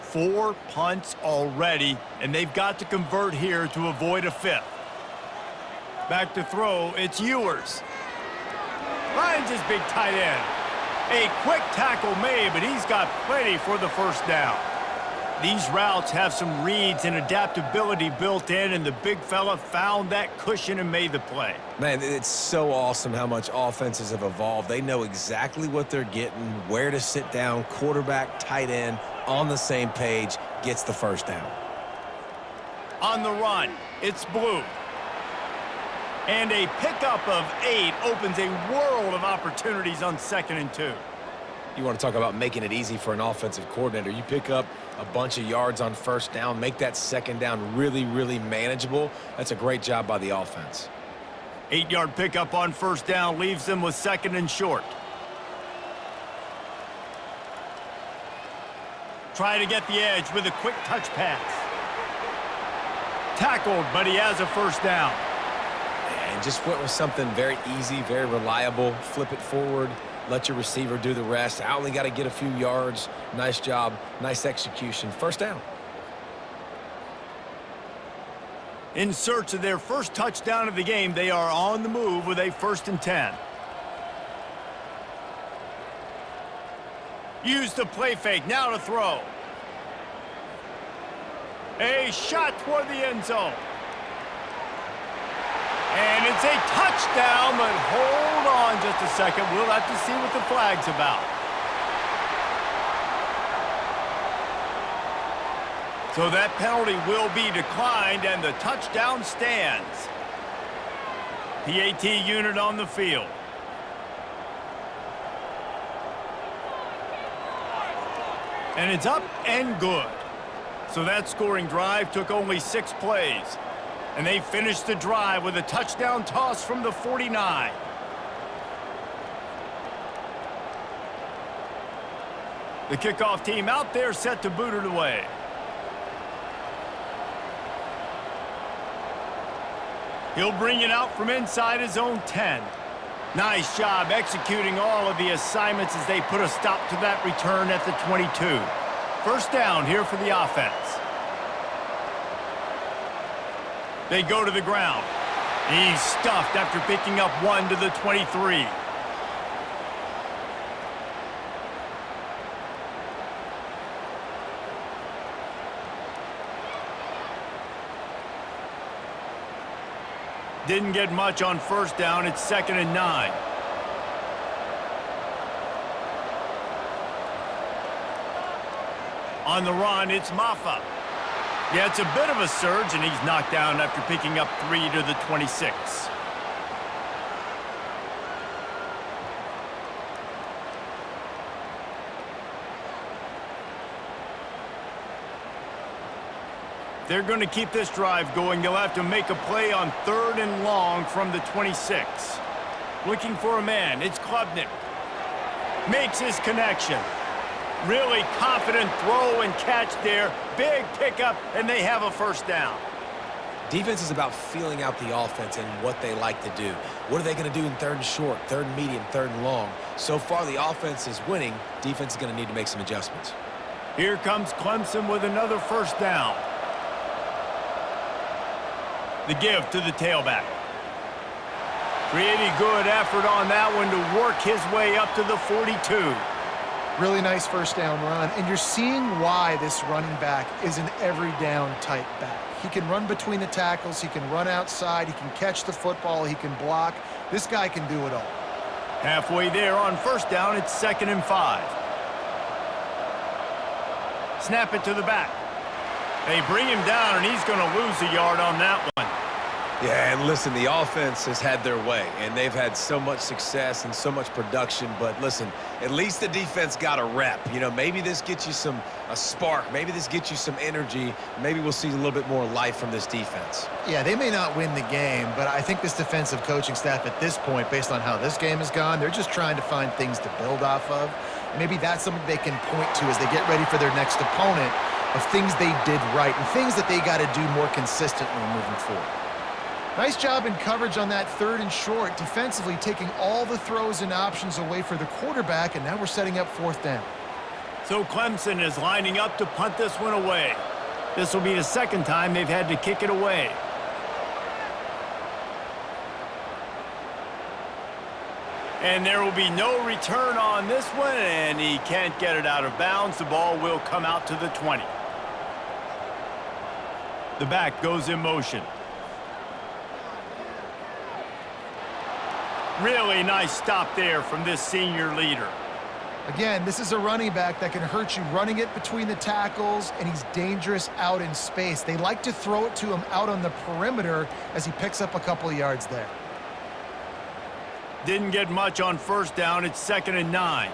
Four punts already, and they've got to convert here to avoid a 5th. Back to throw, it's Ewers. Finds his big tight end. A quick tackle made, but he's got plenty for the first down. These routes have some reads and adaptability built in, and the big fella found that cushion and made the play. Man, it's so awesome how much offenses have evolved. They know exactly what they're getting, where to sit down, quarterback, tight end, on the same page, gets the first down. On the run, it's Blue. And a pickup of 8 opens a world of opportunities on 2nd and 2. You want to talk about making it easy for an offensive coordinator. You pick up a bunch of yards on first down, make that 2nd down really, really manageable. That's a great job by the offense. 8-yard pickup on first down leaves them with 2nd and short. Try to get the edge with a quick touch pass. Tackled, but he has a first down. And just went with something very easy, very reliable. Flip it forward, let your receiver do the rest. I only got to get a few yards. Nice job, nice execution. First down. In search of their first touchdown of the game, they are on the move with a 1st and 10. Use the play fake, now to throw. A shot toward the end zone. And it's a touchdown, but hold on just a second. We'll have to see what the flag's about. So that penalty will be declined, and the touchdown stands. PAT unit on the field. And it's up and good. So that scoring drive took only 6 plays. And they finished the drive with a touchdown toss from the 49. The kickoff team out there set to boot it away. He'll bring it out from inside his own 10. Nice job executing all of the assignments as they put a stop to that return at the 22. First down here for the offense. They go to the ground. He's stuffed after picking up 1 to the 23. Didn't get much on first down. It's 2nd and 9. On the run, it's Maffa. Yeah, it's a bit of a surge, and he's knocked down after picking up 3 to the 26. If they're going to keep this drive going, they'll have to make a play on 3rd and long from the 26. Looking for a man, it's Klubnik. Makes his connection. Really confident throw and catch there. Big pickup, and they have a first down. Defense is about feeling out the offense and what they like to do. What are they going to do in 3rd and short, 3rd and medium, 3rd and long? So far, the offense is winning. Defense is going to need to make some adjustments. Here comes Clemson with another first down. The give to the tailback. Pretty good effort on that one to work his way up to the 42. Really nice first down run, and you're seeing why this running back is an every down type back. He can run between the tackles, he can run outside, he can catch the football, he can block. This guy can do it all. Halfway there on first down, it's 2nd and 5. Snap it to the back. They bring him down, and he's going to lose a yard on that one. Yeah, and listen, the offense has had their way, and they've had so much success and so much production. But listen, at least the defense got a rep. You know, maybe this gets you a spark. Maybe this gets you some energy. Maybe we'll see a little bit more life from this defense. Yeah, they may not win the game, but I think this defensive coaching staff at this point, based on how this game has gone, they're just trying to find things to build off of. Maybe that's something they can point to as they get ready for their next opponent of things they did right and things that they got to do more consistently moving forward. Nice job in coverage on that 3rd and short, defensively taking all the throws and options away for the quarterback, and now we're setting up 4th down. So Clemson is lining up to punt this one away. This will be the 2nd time they've had to kick it away. And there will be no return on this one, and he can't get it out of bounds. The ball will come out to the 20. The back goes in motion. Really nice stop there from this senior leader. Again, this is a running back that can hurt you running it between the tackles, and he's dangerous out in space. They like to throw it to him out on the perimeter as he picks up a couple of yards there. Didn't get much on 1st down. It's 2nd and 9.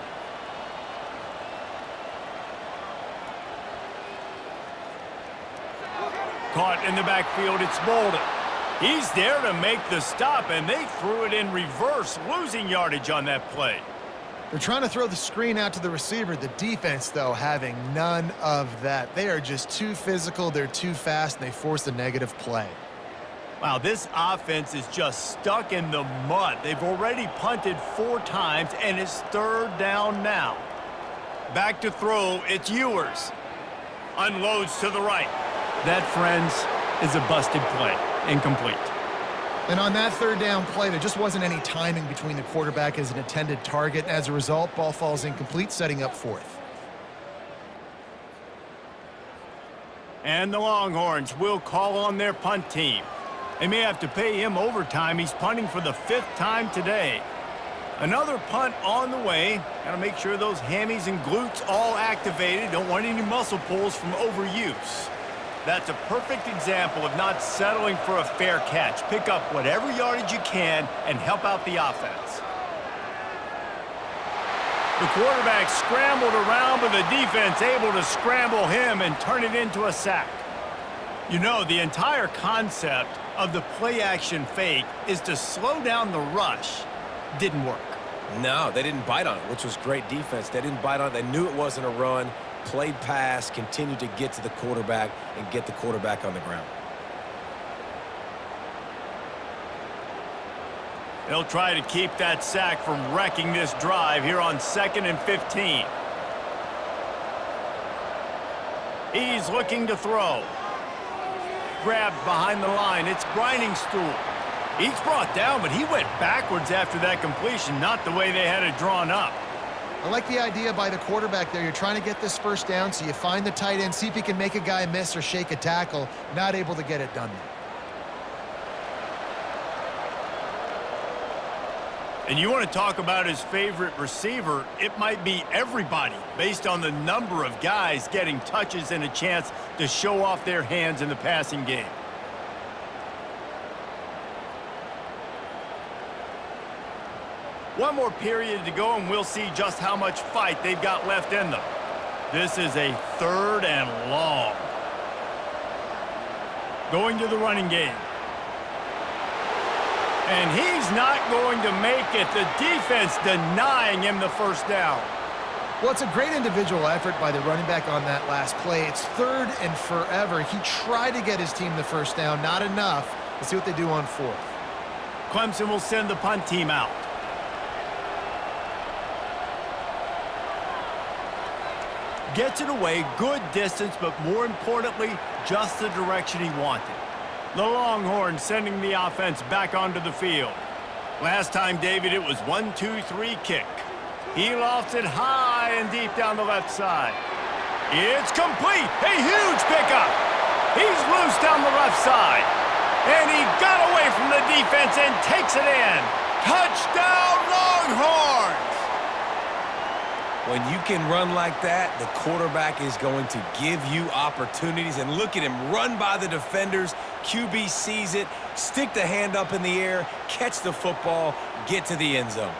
Caught in the backfield. It's Bolden. He's there to make the stop, and they threw it in reverse, losing yardage on that play. They're trying to throw the screen out to the receiver. The defense, though, having none of that. They are just too physical, they're too fast, and they force a negative play. Wow, this offense is just stuck in the mud. They've already punted 4 times, and it's 3rd down now. Back to throw, it's Ewers. Unloads to the right. That, friends, is a busted play. Incomplete. And on that 3rd down play, there just wasn't any timing between the quarterback as an intended target. As a result, ball falls incomplete, setting up 4th. And the Longhorns will call on their punt team. They may have to pay him overtime. He's punting for the 5th time today. Another punt on the way. Got to make sure those hammies and glutes all activated. Don't want any muscle pulls from overuse. That's a perfect example of not settling for a fair catch. Pick up whatever yardage you can and help out the offense. The quarterback scrambled around, but the defense able to scramble him and turn it into a sack. You know, the entire concept of the play-action fake is to slow down the rush. Didn't work. No, they didn't bite on it, which was great defense. They didn't bite on it. They knew it wasn't a run. Played pass, continued to get to the quarterback and get the quarterback on the ground. They'll try to keep that sack from wrecking this drive here on 2nd and 15. He's looking to throw. Grabbed behind the line. It's Stool. He's brought down, but he went backwards after that completion, not the way they had it drawn up. I like the idea by the quarterback there. You're trying to get this 1st down, so you find the tight end, see if he can make a guy miss or shake a tackle. Not able to get it done there. And you want to talk about his favorite receiver, it might be everybody based on the number of guys getting touches and a chance to show off their hands in the passing game. One more period to go, and we'll see just how much fight they've got left in them. This is a 3rd and long. Going to the running game. And he's not going to make it. The defense denying him the 1st down. Well, it's a great individual effort by the running back on that last play. It's 3rd and forever. He tried to get his team the 1st down. Not enough. Let's see what they do on 4th. Clemson will send the punt team out. Gets it away, good distance, but more importantly, just the direction he wanted. The Longhorns sending the offense back onto the field. Last time, David, it was 1-2-3 kick. He lofts it high and deep down the left side. It's complete. A huge pickup. He's loose down the left side. And he got away from the defense and takes it in. Touchdown, Longhorns! When you can run like that, the quarterback is going to give you opportunities. And look at him run by the defenders. QB sees it, stick the hand up in the air, catch the football, get to the end zone.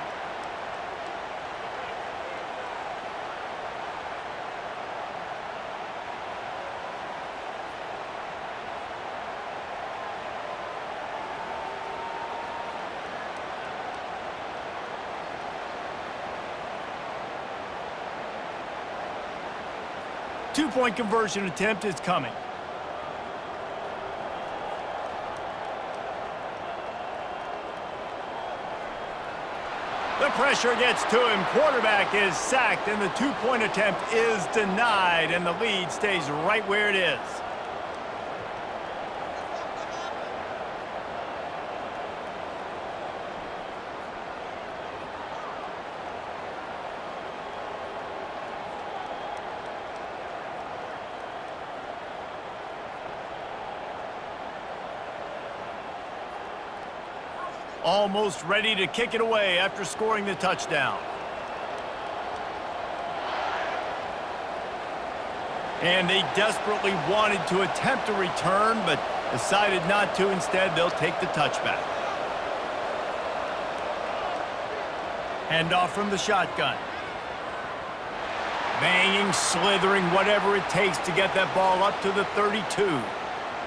Two-point conversion attempt is coming. The pressure gets to him. Quarterback is sacked, and the two-point attempt is denied, and the lead stays right where it is. Almost ready to kick it away after scoring the touchdown. And they desperately wanted to attempt a return, but decided not to. Instead, they'll take the touchback. Handoff from the shotgun. Banging, slithering, whatever it takes to get that ball up to the 32.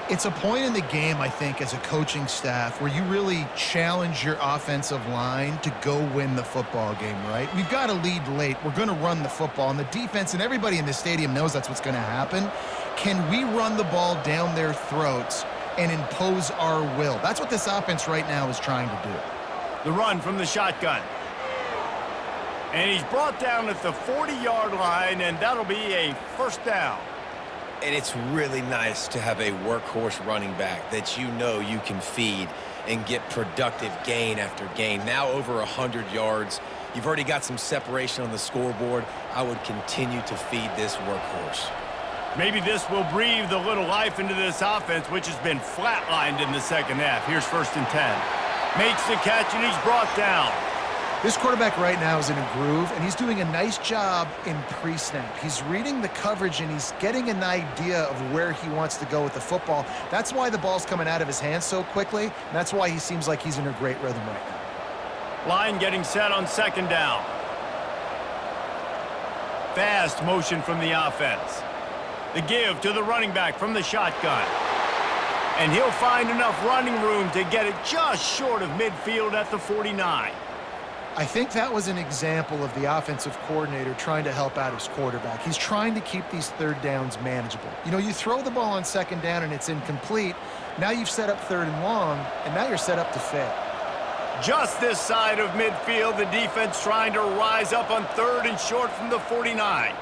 It's a point in the game, I think, as a coaching staff where you really challenge your offensive line to go win the football game, right? We've got to lead late. We're going to run the football, and the defense and everybody in the stadium knows that's what's going to happen. Can we run the ball down their throats and impose our will? That's what this offense right now is trying to do. The run from the shotgun. And he's brought down at the 40-yard line, and that'll be a first down. And it's really nice to have a workhorse running back that you know you can feed and get productive gain after gain. Now over 100 yards. You've already got some separation on the scoreboard. I would continue to feed this workhorse. Maybe this will breathe a little life into this offense, which has been flatlined in the second half. Here's 1st and 10. Makes the catch, and he's brought down. This quarterback right now is in a groove, and he's doing a nice job in pre-snap. He's reading the coverage, and he's getting an idea of where he wants to go with the football. That's why the ball's coming out of his hands so quickly, and that's why he seems like he's in a great rhythm right now. Line getting set on 2nd down. Fast motion from the offense. The give to the running back from the shotgun. And he'll find enough running room to get it just short of midfield at the 49. I think that was an example of the offensive coordinator trying to help out his quarterback. He's trying to keep these 3rd downs manageable. You know, you throw the ball on 2nd down and it's incomplete. Now you've set up 3rd and long, and now you're set up to fail. Just this side of midfield, the defense trying to rise up on 3rd and short from the 49.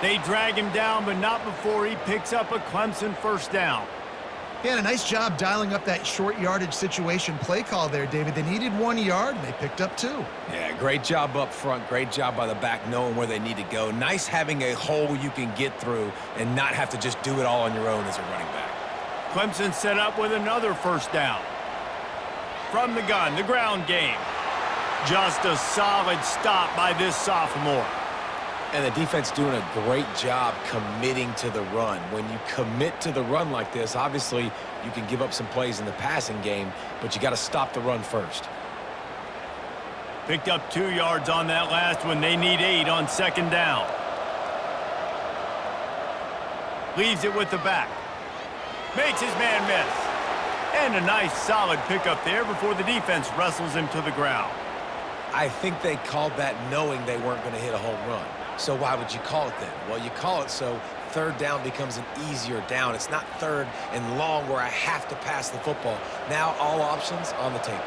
They drag him down, but not before he picks up a Clemson first down. Yeah, and a nice job dialing up that short yardage situation play call there, David. They needed 1 yard, and they picked up 2. Yeah, great job up front. Great job by the back knowing where they need to go. Nice having a hole you can get through and not have to just do it all on your own as a running back. Clemson set up with another first down. From the gun, the ground game. Just a solid stop by this sophomore. And the defense doing a great job committing to the run. When you commit to the run like this, obviously you can give up some plays in the passing game, but you got to stop the run first. Picked up 2 yards on that last one. They need 8 on 2nd down. Leaves it with the back. Makes his man miss. And a nice solid pickup there before the defense wrestles him to the ground. I think they called that knowing they weren't going to hit a home run. So why would you call it then? Well, you call it so 3rd down becomes an easier down. It's not 3rd and long where I have to pass the football. Now all options on the table.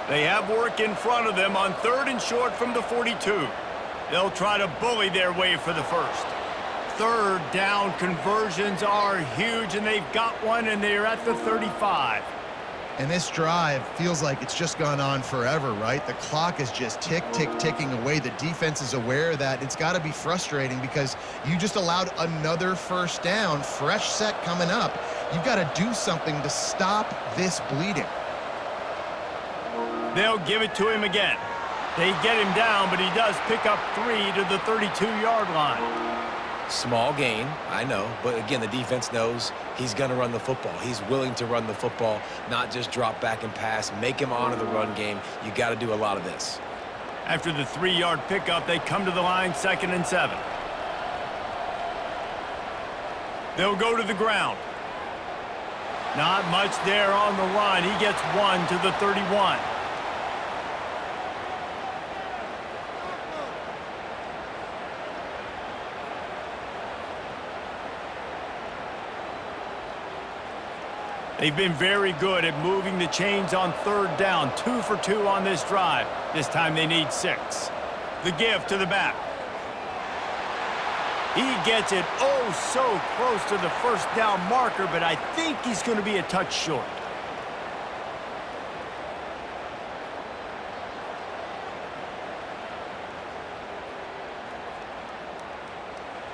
They have work in front of them on 3rd and short from the 42. They'll try to bully their way for the first. 3rd down conversions are huge, and they've got one, and they're at the 35. And this drive feels like it's just gone on forever, right? The clock is just ticking away. The defense is aware of that. It's got to be frustrating because you just allowed another first down, fresh set coming up. You've got to do something to stop this bleeding. They'll give it to him again. They get him down, but he does pick up 3 to the 32-yard line. Small gain, I know, but again, the defense knows he's going to run the football. He's willing to run the football, not just drop back and pass, make him honor the run game. You got to do a lot of this. After the 3-yard pickup, they come to the line 2nd and 7. They'll go to the ground. Not much there on the run. He gets 1 to the 31. They've been very good at moving the chains on third down. 2 for 2 on this drive. This time they need 6. The give to the back. He gets it oh so close to the first down marker, but I think he's going to be a touch short.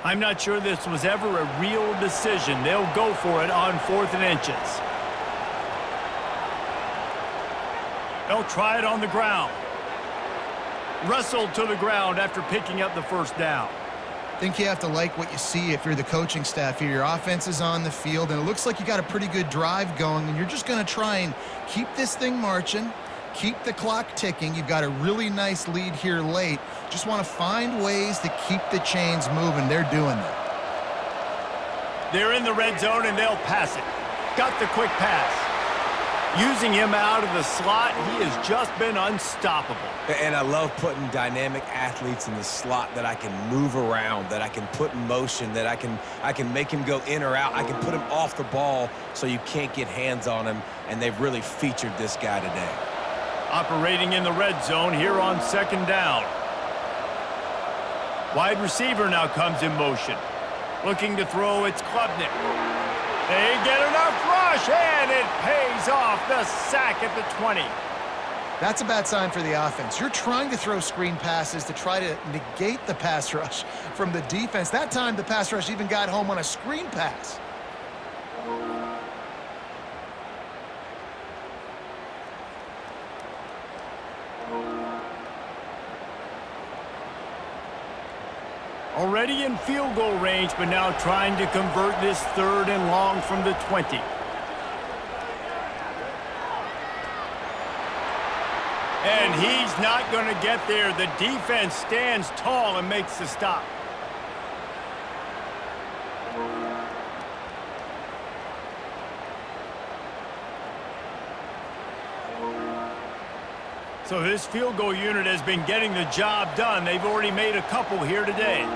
I'm not sure this was ever a real decision. They'll go for it on 4th and inches. They'll try it on the ground. Wrestled to the ground after picking up the first down. I think you have to like what you see if you're the coaching staff here. Your offense is on the field, and it looks like you got a pretty good drive going, and you're just going to try and keep this thing marching, keep the clock ticking. You've got a really nice lead here late. Just want to find ways to keep the chains moving. They're doing that. They're in the red zone, and they'll pass it. Got the quick pass. Using him out of the slot, he has just been unstoppable. And I love putting dynamic athletes in the slot that I can move around, that I can put in motion, that I can make him go in or out. I can put him off the ball so you can't get hands on him, and they've really featured this guy today. Operating in the red zone here on 2nd down. Wide receiver now comes in motion. Looking to throw, it's Klubnik. They get enough rush, and it pays off. The sack at the 20. That's a bad sign for the offense. You're trying to throw screen passes to try to negate the pass rush from the defense. That time, the pass rush even got home on a screen pass. Already in field goal range, but now trying to convert this 3rd and long from the 20. And he's not going to get there. The defense stands tall and makes the stop. So this field goal unit has been getting the job done. They've already made a couple here today.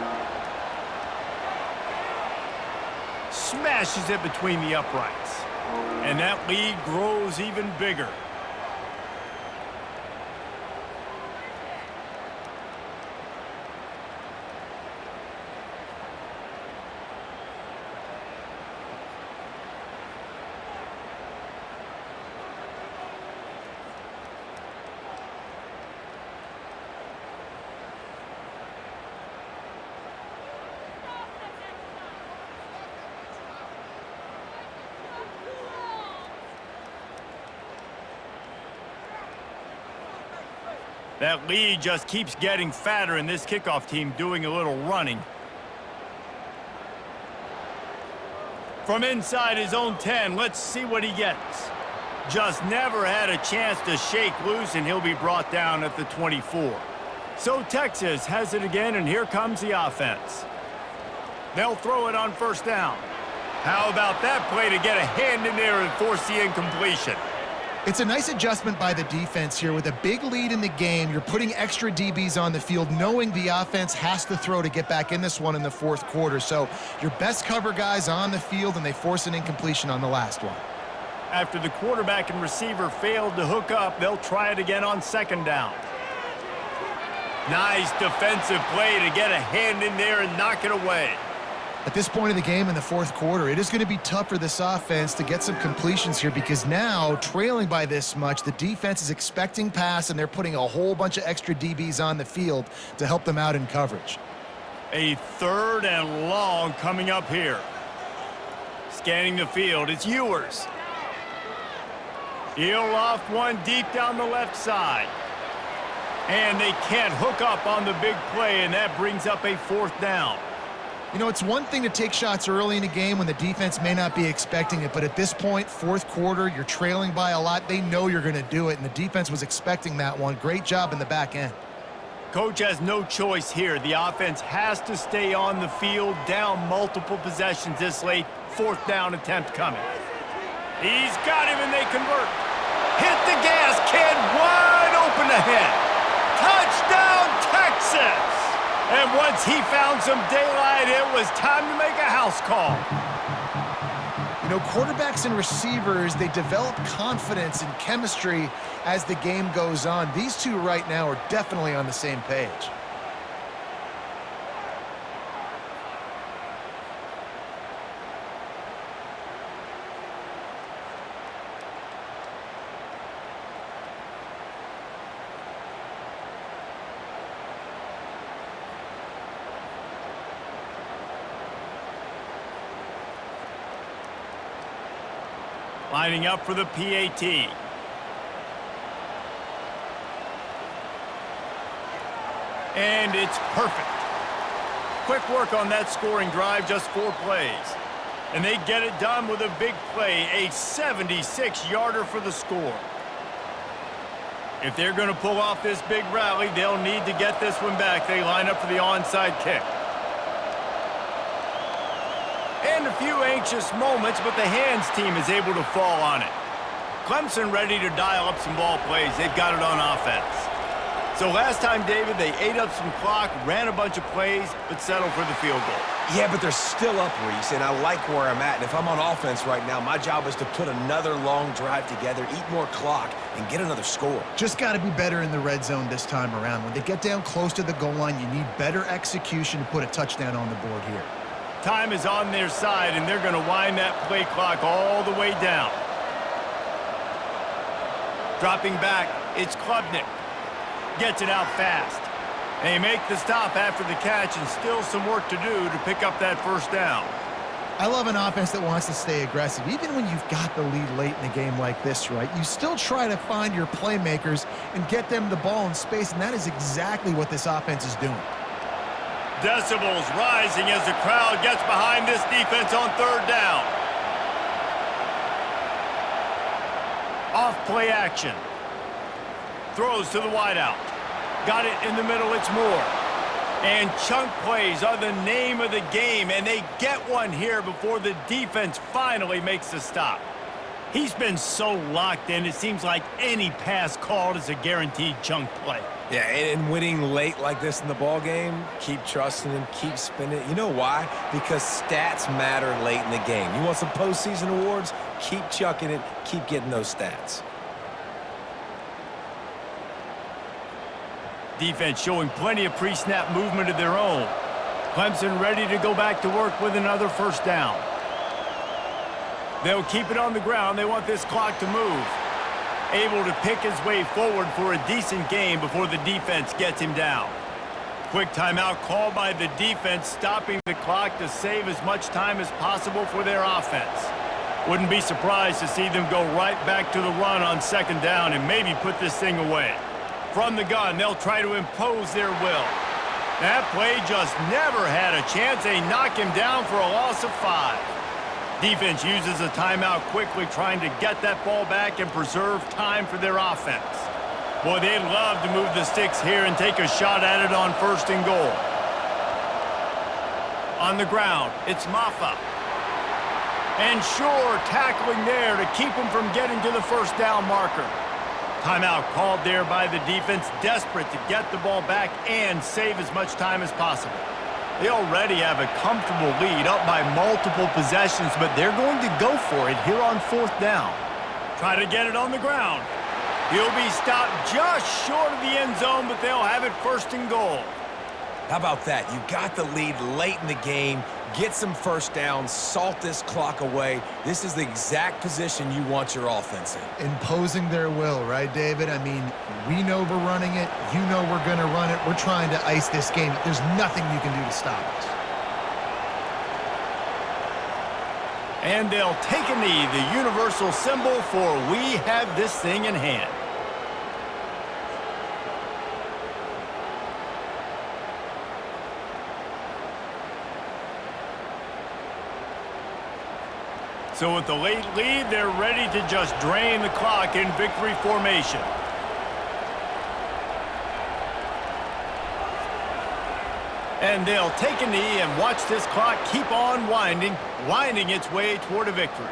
Smashes it between the uprights. And that lead grows even bigger. That lead just keeps getting fatter, and this kickoff team doing a little running. From inside his own 10, let's see what he gets. Just never had a chance to shake loose, and he'll be brought down at the 24. So Texas has it again, and here comes the offense. They'll throw it on 1st down. How about that play to get a hand in there and force the incompletion? It's a nice adjustment by the defense here. With a big lead in the game, you're putting extra DBs on the field, knowing the offense has to throw to get back in this one in the 4th quarter. So your best cover guys on the field, and they force an incompletion on the last one. After the quarterback and receiver failed to hook up, they'll try it again on 2nd down. Nice defensive play to get a hand in there and knock it away. At this point in the game in the 4th quarter, it is going to be tough for this offense to get some completions here, because now, trailing by this much, the defense is expecting pass, and they're putting a whole bunch of extra DBs on the field to help them out in coverage. A 3rd and long coming up here. Scanning the field, it's Ewers. He'll loft one deep down the left side. And they can't hook up on the big play, and that brings up a 4th down. You know, it's one thing to take shots early in a game when the defense may not be expecting it, but at this point, 4th quarter, you're trailing by a lot. They know you're going to do it, and the defense was expecting that one. Great job in the back end. Coach has no choice here. The offense has to stay on the field, down multiple possessions this late. 4th down attempt coming. He's got him, and they convert. Hit the gas, kid. Wide open ahead. Touchdown, Texas! And once he found some daylight, it was time to make a house call. You know, quarterbacks and receivers, they develop confidence and chemistry as the game goes on. These two right now are definitely on the same page. Lining up for the PAT. And it's perfect. Quick work on that scoring drive, just 4 plays. And they get it done with a big play, a 76-yarder for the score. If they're going to pull off this big rally, they'll need to get this one back. They line up for the onside kick. And a few anxious moments, but the hands team is able to fall on it. Clemson ready to dial up some ball plays. They've got it on offense. So last time, David, they ate up some clock, ran a bunch of plays, but settled for the field goal. Yeah, but they're still up, Reese, and I like where I'm at. And if I'm on offense right now, my job is to put another long drive together, eat more clock, and get another score. Just got to be better in the red zone this time around. When they get down close to the goal line, you need better execution to put a touchdown on the board here. Time is on their side, and they're going to wind that play clock all the way down. Dropping back, it's Klubnik. Gets it out fast. They make the stop after the catch, and still some work to do to pick up that first down. I love an offense that wants to stay aggressive. Even when you've got the lead late in a game like this, right, you still try to find your playmakers and get them the ball in space, and that is exactly what this offense is doing. Decibels rising as the crowd gets behind this defense on 3rd down. Off play action. Throws to the wideout. Got it in the middle, it's Moore. And chunk plays are the name of the game, and they get one here before the defense finally makes the stop. He's been so locked in, it seems like any pass called is a guaranteed chunk play. Yeah, and winning late like this in the ball game, keep trusting him, keep spinning. You know why? Because stats matter late in the game. You want some postseason awards? Keep chucking it, keep getting those stats. Defense showing plenty of pre-snap movement of their own. Clemson ready to go back to work with another first down. They'll keep it on the ground. They want this clock to move. Able to pick his way forward for a decent game before the defense gets him down. Quick timeout called by the defense, stopping the clock to save as much time as possible for their offense. Wouldn't be surprised to see them go right back to the run on 2nd down and maybe put this thing away. From the gun, they'll try to impose their will. That play just never had a chance. They knock him down for a loss of 5. Defense uses a timeout quickly, trying to get that ball back and preserve time for their offense. Boy, they'd love to move the sticks here and take a shot at it on 1st and goal. On the ground, it's Maffa. And Shore tackling there to keep him from getting to the 1st down marker. Timeout called there by the defense, desperate to get the ball back and save as much time as possible. They already have a comfortable lead, up by multiple possessions, but they're going to go for it here on 4th down. Try to get it on the ground. He'll be stopped just short of the end zone, but they'll have it 1st and goal. How about that? You got the lead late in the game. Get some first downs, salt this clock away. This is the exact position you want your offense in. Imposing their will, right, David? I mean, we know we're running it. You know we're going to run it. We're trying to ice this game. There's nothing you can do to stop us. And they'll take a knee, the universal symbol for we have this thing in hand. So with the late lead, they're ready to just drain the clock in victory formation. And they'll take a knee and watch this clock keep on winding its way toward a victory.